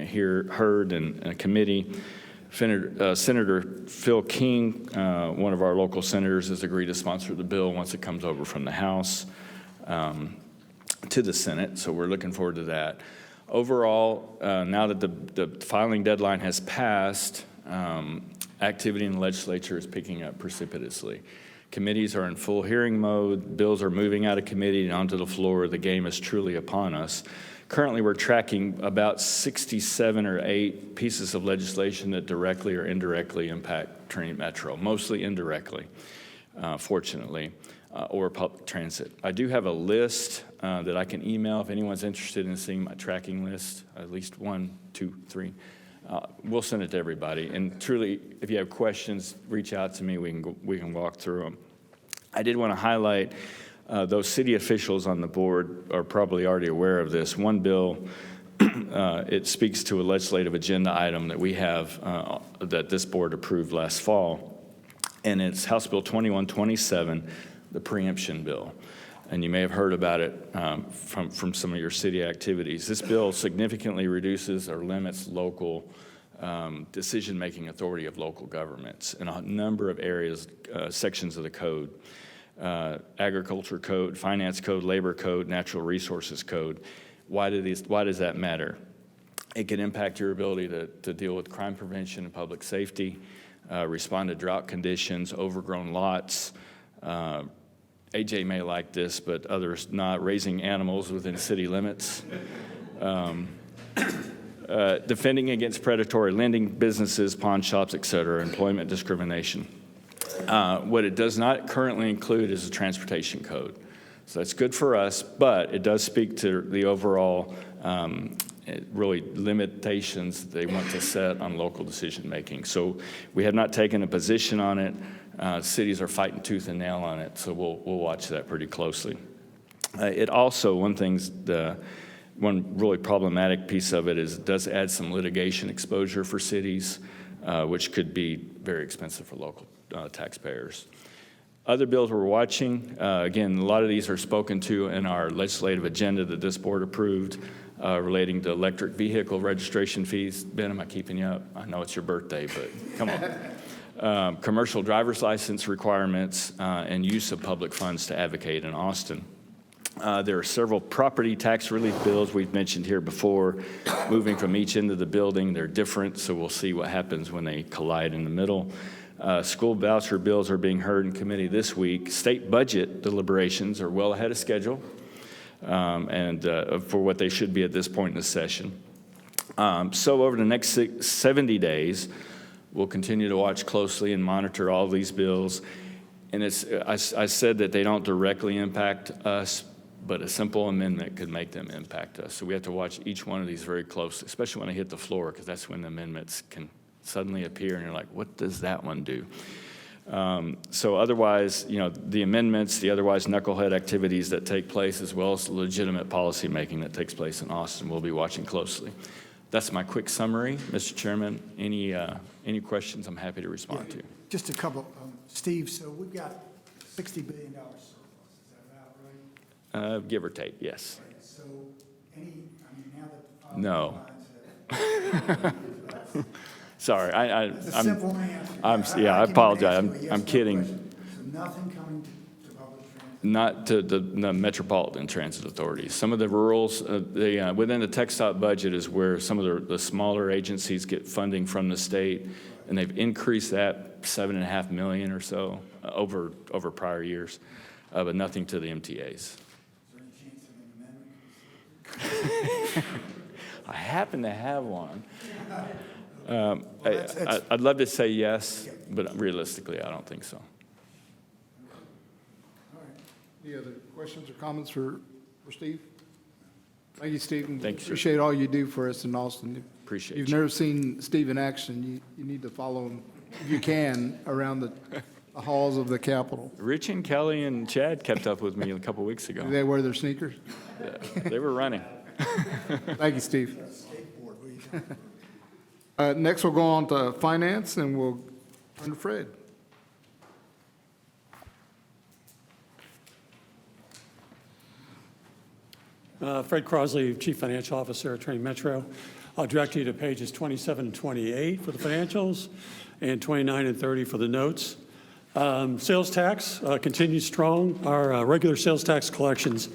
heard in a committee. Senator Phil King, one of our local senators, has agreed to sponsor the bill once it comes over from the House to the Senate, so we're looking forward to that. Overall, now that the filing deadline has passed, activity in the legislature is picking up precipitously. Committees are in full hearing mode, bills are moving out of committee and onto the floor. The game is truly upon us. Currently, we're tracking about 67 or 8 pieces of legislation that directly or indirectly impact Trinity Metro, mostly indirectly, fortunately, or public transit. I do have a list that I can email if anyone's interested in seeing my tracking list, at least 1, 2, 3. We'll send it to everybody. And truly, if you have questions, reach out to me. We can walk through them. I did want to highlight those city officials on the board are probably already aware of this. One bill, it speaks to a legislative agenda item that we have that this board approved last fall, and it's House Bill 2127, the preemption bill. And you may have heard about it from some of your city activities. This bill significantly reduces or limits local decision-making authority of local governments in a number of areas, sections of the code. Agriculture code, finance code, labor code, natural resources code. Why does that matter? It can impact your ability to deal with crime prevention and public safety, respond to drought conditions, overgrown lots, AJ may like this, but others not, raising animals within city limits. Defending against predatory lending businesses, pawn shops, et cetera, employment discrimination. What it does not currently include is a transportation code. So that's good for us, but it does speak to the overall really limitations they want to set on local decision-making. So we have not taken a position on it. Cities are fighting tooth and nail on it, so we'll watch that pretty closely. It also, one really problematic piece of it is it does add some litigation exposure for cities, which could be very expensive for local taxpayers. Other bills we're watching, again, a lot of these are spoken to in our legislative agenda that this board approved relating to electric vehicle registration fees. Ben, am I keeping you up? I know it's your birthday, but come on. Commercial driver's license requirements and use of public funds to advocate in Austin. There are several property tax relief bills we've mentioned here before, moving from each end of the building. They're different, so we'll see what happens when they collide in the middle. School voucher bills are being heard in committee this week. State budget deliberations are well ahead of schedule and for what they should be at this point in the session. So over the next 70 days, we'll continue to watch closely and monitor all these bills. And I said that they don't directly impact us, but a simple amendment could make them impact us. So we have to watch each one of these very closely, especially when they hit the floor, because that's when the amendments can suddenly appear, and you're like, what does that one do? So otherwise, the amendments, the otherwise knucklehead activities that take place, as well as the legitimate policymaking that takes place in Austin, we'll be watching closely. That's my quick summary, Mr. Chairman. Any questions I'm happy to respond to. Just a couple. Steve, so we've got $60 billion surplus, is that about right? Give or take, yes. So now that the No. lines Sorry, That's a simple answer. I can apologize. answer a yes, I'm no kidding. question. So nothing coming to public transit? Not to the Metropolitan Transit Authority. Some of the rurals, within the TxDOT budget is where some of the smaller agencies get funding from the state, and they've increased that $7.5 million or so over prior years, but nothing to the MTAs. Is there any chance of an amendment? I happen to have one. I'd love to say yes, but realistically, I don't think so. All right. Any other questions or comments for Steve? Thank you, Steve. and Thank you, sir. Appreciate all you do for us in Austin. Appreciate You've you. never seen Steve in action. You need to follow him, if you can, around the halls of the Capitol. Rich and Kelly and Chad kept up with me a couple weeks ago. Do they wear their sneakers? Yeah, they were running. Thank you, Steve. Next, we'll go on to finance, and we'll turn to Fred. Fred Crosley, Chief Financial Officer at Trinity Metro. I'll direct you to pages 27 and 28 for the financials and 29 and 30 for the notes. Sales tax continues strong. Our regular sales tax collections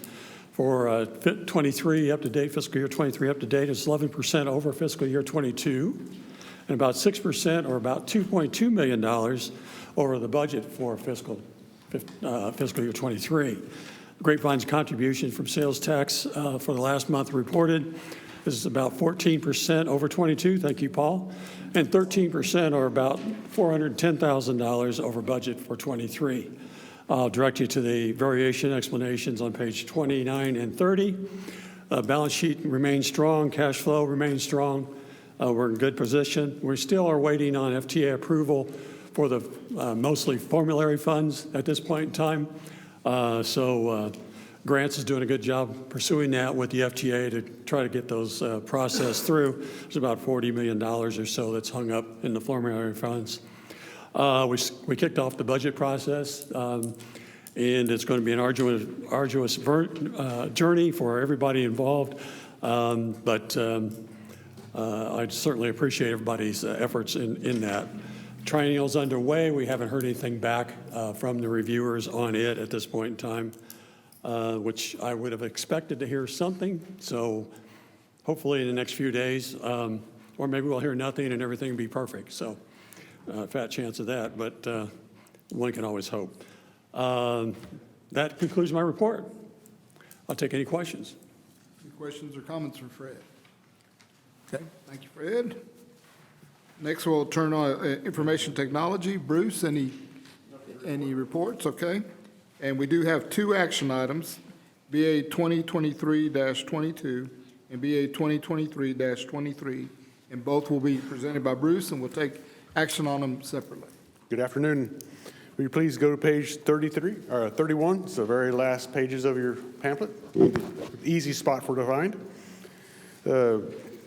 for 23 up-to-date, fiscal year 23 up-to-date is 11% over fiscal year 22, and about 6% or about $2.2 million over the budget for fiscal year 23. Grapevine's contribution from sales tax for the last month reported is about 14% over 22, thank you, Paul, and 13% or about $410,000 over budget for 23. I'll direct you to the variation explanations on page 29 and 30. Balance sheet remains strong, cash flow remains strong. We're in good position. We still are waiting on FTA approval for the mostly formulary funds at this point in time. Grants is doing a good job pursuing that with the FTA to try to get those processed through. There's about $40 million or so that's hung up in the formulary funds. We kicked off the budget process, and it's going to be an arduous journey for everybody involved. But I certainly appreciate everybody's efforts in that. Triennial's underway. We haven't heard anything back from the reviewers on it at this point in time, which I would have expected to hear something. So hopefully in the next few days, or maybe we'll hear nothing and everything will be perfect. So fat chance of that, but one can always hope. That concludes my report. I'll take any questions. Any questions or comments for Fred? Okay, thank you, Fred. Next, we'll turn on information technology. Bruce, any reports? Okay. And we do have two action items, BA 2023-22 and BA 2023-23, and both will be presented by Bruce, and we'll take action on them separately. Good afternoon. Will you please go to page 31? It's the very last pages of your pamphlet. Easy spot for to find.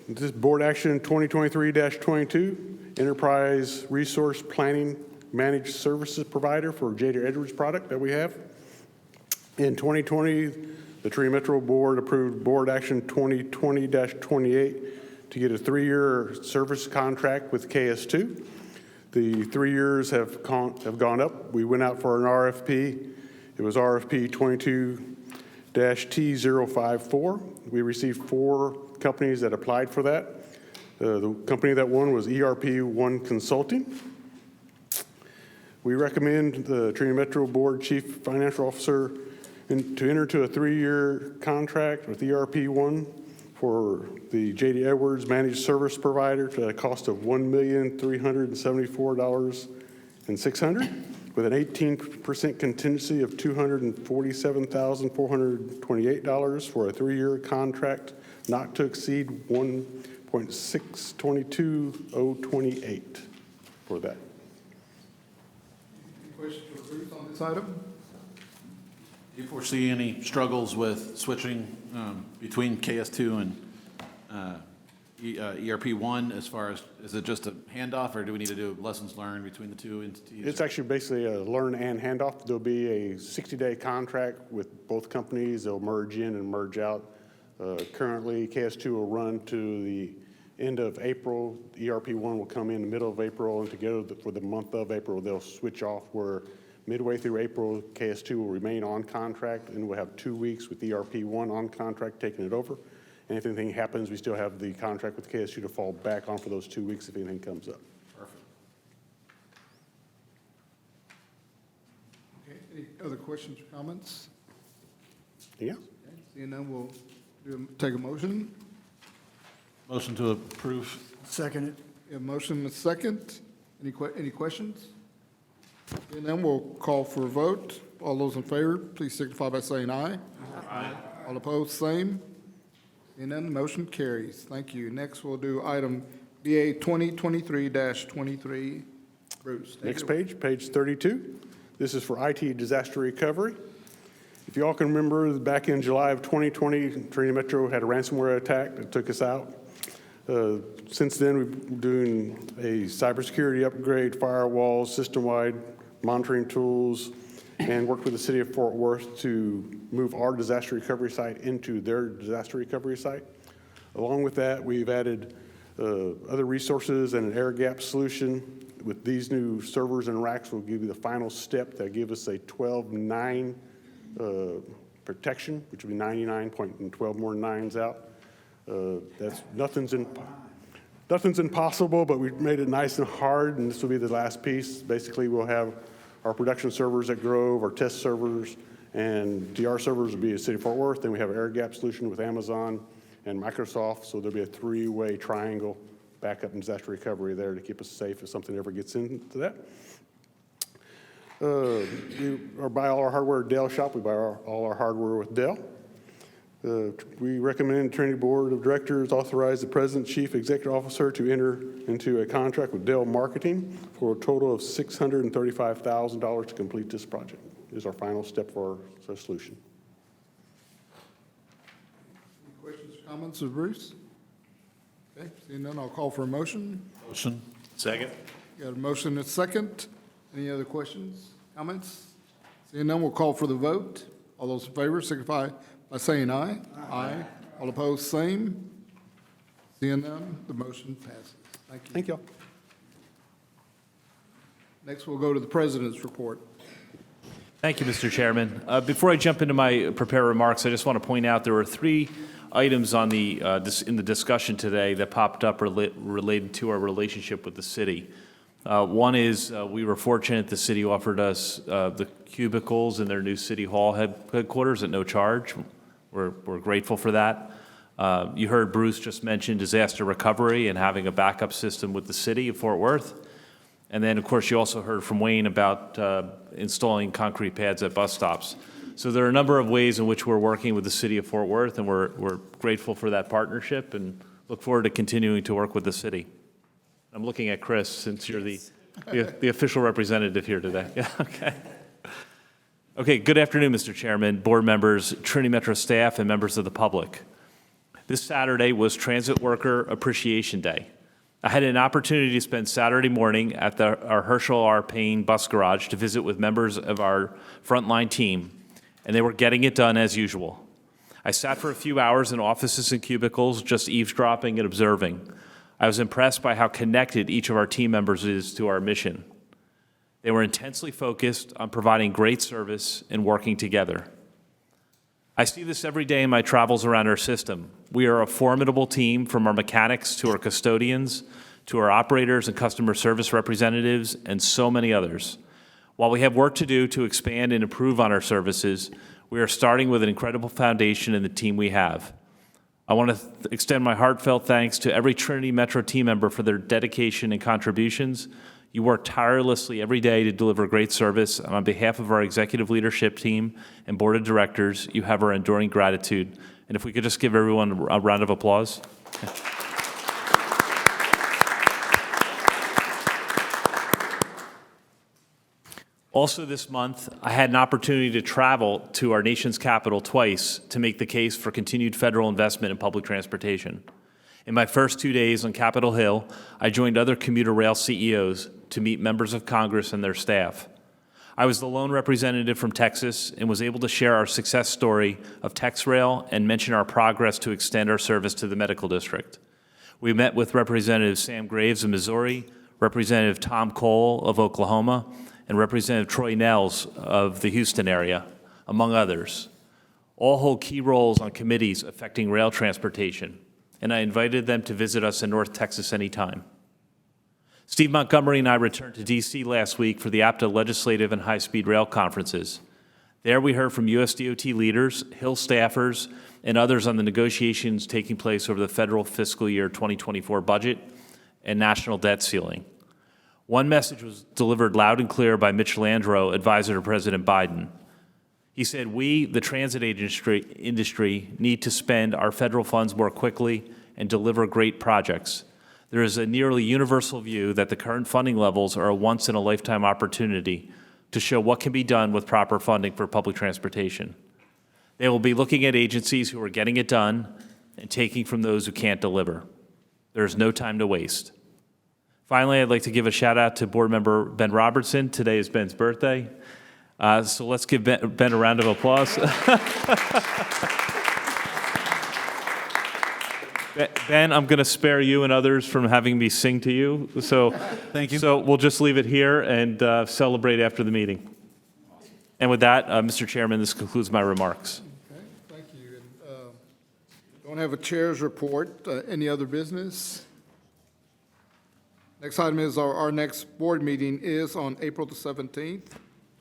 This board action 2023-22, Enterprise Resource Planning Managed Services Provider for J.D. Edwards product that we have. In 2020, the Trinity Metro Board approved board action 2020-28 to get a 3-year service contract with KS2. The 3 years have gone up. We went out for an RFP. It was RFP 22-T054. We received 4 companies that applied for that. The company that won was ERP1 Consulting. We recommend the Trinity Metro Board Chief Financial Officer to enter into a 3-year contract with ERP1 for the J.D. Edwards Managed Service Provider to a cost of $1,374,600 with an 18% contingency of $247,428 for a 3-year contract not to exceed 1.622028 for that. Any questions for Bruce on this item? Do you foresee any struggles with switching between KS2 and ERP1 as far as, is it just a handoff, or do we need to do lessons learned between the two entities? It's actually basically a learn and handoff. There'll be a 60-day contract with both companies. They'll merge in and merge out. Currently, KS2 will run to the end of April. ERP1 will come in the middle of April, and together for the month of April, they'll switch off where midway through April, KS2 will remain on contract, and we'll have 2 weeks with ERP1 on contract taking it over. And if anything happens, we still have the contract with KS2 to fall back on for those 2 weeks if anything comes up. Perfect. Okay, any other questions or comments? Yeah. Okay, seeing none, we'll take a motion. Motion to approve. Second it. We have a motion and a second. Any questions? And then we'll call for a vote. All those in favor, please signify by saying aye. Aye. All opposed, same. And then the motion carries. Thank you. Next, we'll do item BA 2023-23. Bruce. Next page, page 32. This is for IT disaster recovery. If you all can remember, back in July of 2020, Trinity Metro had a ransomware attack that took us out. Since then, we've been doing a cybersecurity upgrade, firewalls, system-wide monitoring tools, and worked with the city of Fort Worth to move our disaster recovery site into their disaster recovery site. Along with that, we've added other resources and an air gap solution. With these new servers and racks, we'll give you the final step that give us a 12-9 protection, which will be 99 and 12 more nines out. That's nothing's impossible, but we've made it nice and hard, and this will be the last piece. Basically, we'll have our production servers at Grove, our test servers, and DR servers will be at City of Fort Worth. Then we have an air gap solution with Amazon and Microsoft, so there'll be a 3-way triangle backup and disaster recovery there to keep us safe if something ever gets into that. We buy all our hardware at Dell Shop. We buy all our hardware with Dell. We recommend the Trinity Board of Directors authorize the President, Chief Executive Officer to enter into a contract with Dell Marketing for a total of $635,000 to complete this project. This is our final step for our solution. Any questions or comments of Bruce? Okay, seeing none, I'll call for a motion. Motion. Second. Got a motion and a second. Any other questions, comments? Seeing none, we'll call for the vote. All those in favor signify by saying aye. Aye. All opposed, same. Seeing none, the motion passes. Thank you. Thank you all. Next, we'll go to the President's report. Thank you, Mr. Chairman. Before I jump into my prepared remarks, I just want to point out there were 3 items on in the discussion today that popped up related to our relationship with the city. One is we were fortunate the city offered us the cubicles in their new city hall headquarters at no charge. We're grateful for that. You heard Bruce just mention disaster recovery and having a backup system with the city of Fort Worth. And then, of course, you also heard from Wayne about installing concrete pads at bus stops. So there are a number of ways in which we're working with the city of Fort Worth, and we're grateful for that partnership and look forward to continuing to work with the city. I'm looking at Chris, since you're the official representative here today. Yeah, okay. Okay, good afternoon, Mr. Chairman, board members, Trinity Metro staff, and members of the public. This Saturday was Transit Worker Appreciation Day. I had an opportunity to spend Saturday morning at our Herschel R. Payne bus garage to visit with members of our frontline team, and they were getting it done as usual. I sat for a few hours in offices and cubicles, just eavesdropping and observing. I was impressed by how connected each of our team members is to our mission. They were intensely focused on providing great service and working together. I see this every day in my travels around our system. We are a formidable team, from our mechanics to our custodians, to our operators and customer service representatives, and so many others. While we have work to do to expand and improve on our services, we are starting with an incredible foundation in the team we have. I want to extend my heartfelt thanks to every Trinity Metro team member for their dedication and contributions. You work tirelessly every day to deliver great service, and on behalf of our executive leadership team and board of directors, you have our enduring gratitude. And if we could just give everyone a round of applause. Also this month, I had an opportunity to travel to our nation's capital twice to make the case for continued federal investment in public transportation. In my first 2 days on Capitol Hill, I joined other commuter rail CEOs to meet members of Congress and their staff. I was the lone representative from Texas and was able to share our success story of TexRail and mention our progress to extend our service to the medical district. We met with Representative Sam Graves of Missouri, Representative Tom Cole of Oklahoma, and Representative Troy Nels of the Houston area, among others. All hold key roles on committees affecting rail transportation, and I invited them to visit us in North Texas anytime. Steve Montgomery and I returned to D.C. last week for the APTA Legislative and High-Speed Rail Conferences. There we heard from USDOT leaders, Hill staffers, and others on the negotiations taking place over the federal fiscal year 2024 budget and national debt ceiling. One message was delivered loud and clear by Mitch Landrieu, advisor to President Biden. He said, we, the transit industry, need to spend our federal funds more quickly and deliver great projects. There is a nearly universal view that the current funding levels are a once-in-a-lifetime opportunity to show what can be done with proper funding for public transportation. They will be looking at agencies who are getting it done and taking from those who can't deliver. There is no time to waste. Finally, I'd like to give a shout out to board member Ben Robertson. Today is Ben's birthday. So let's give Ben a round of applause. Ben, I'm going to spare you and others from having me sing to you. So Thank you. So we'll just leave it here and celebrate after the meeting. And with that, Mr. Chairman, this concludes my remarks. Okay, thank you. And, don't have a chair's report. Any other business? Next item is our next board meeting is on April the 17th,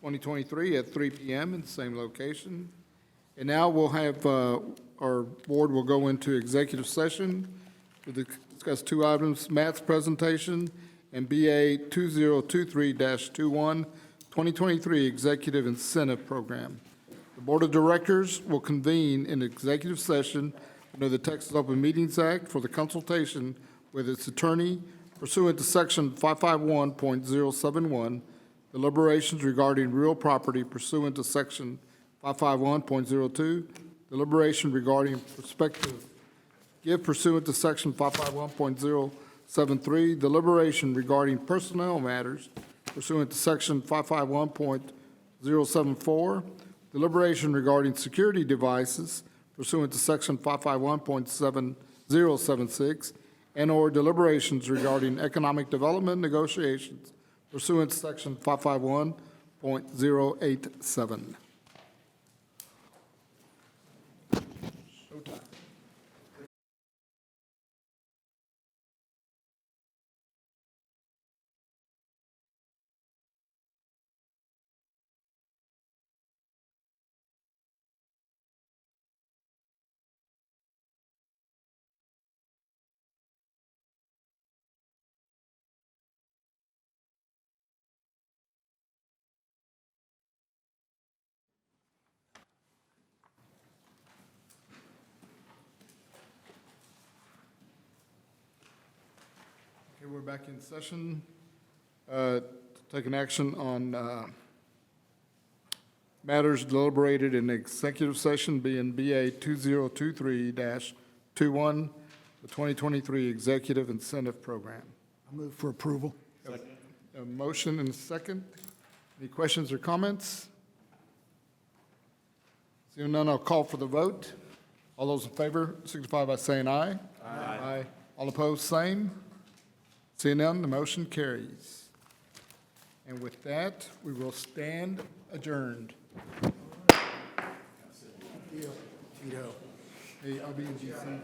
2023 at 3 p.m. in the same location. And now we'll have, our board will go into executive session to discuss two items, Matt's presentation and BA 2023-21, 2023 Executive Incentive Program. The Board of Directors will convene an executive session under the Texas Open Meetings Act for the consultation with its attorney pursuant to Section 551.071, deliberations regarding real property pursuant to Section 551.02, deliberation regarding prospective gift pursuant to Section 551.073, deliberation regarding personnel matters pursuant to Section 551.074, deliberation regarding security devices pursuant to Section 551.7076, and/or deliberations regarding economic development negotiations pursuant to Section 551.087. we're back in session. Taking action on matters deliberated in executive session being BA 2023-21, the 2023 Executive Incentive Program. I move for approval. A motion and a second. Any questions or comments? Seeing none, I'll call for the vote. All those in favor signify by saying aye. Aye. All opposed, same. Seeing none, the motion carries. And with that, we will stand adjourned. Tito. Hey, I'll be in GC.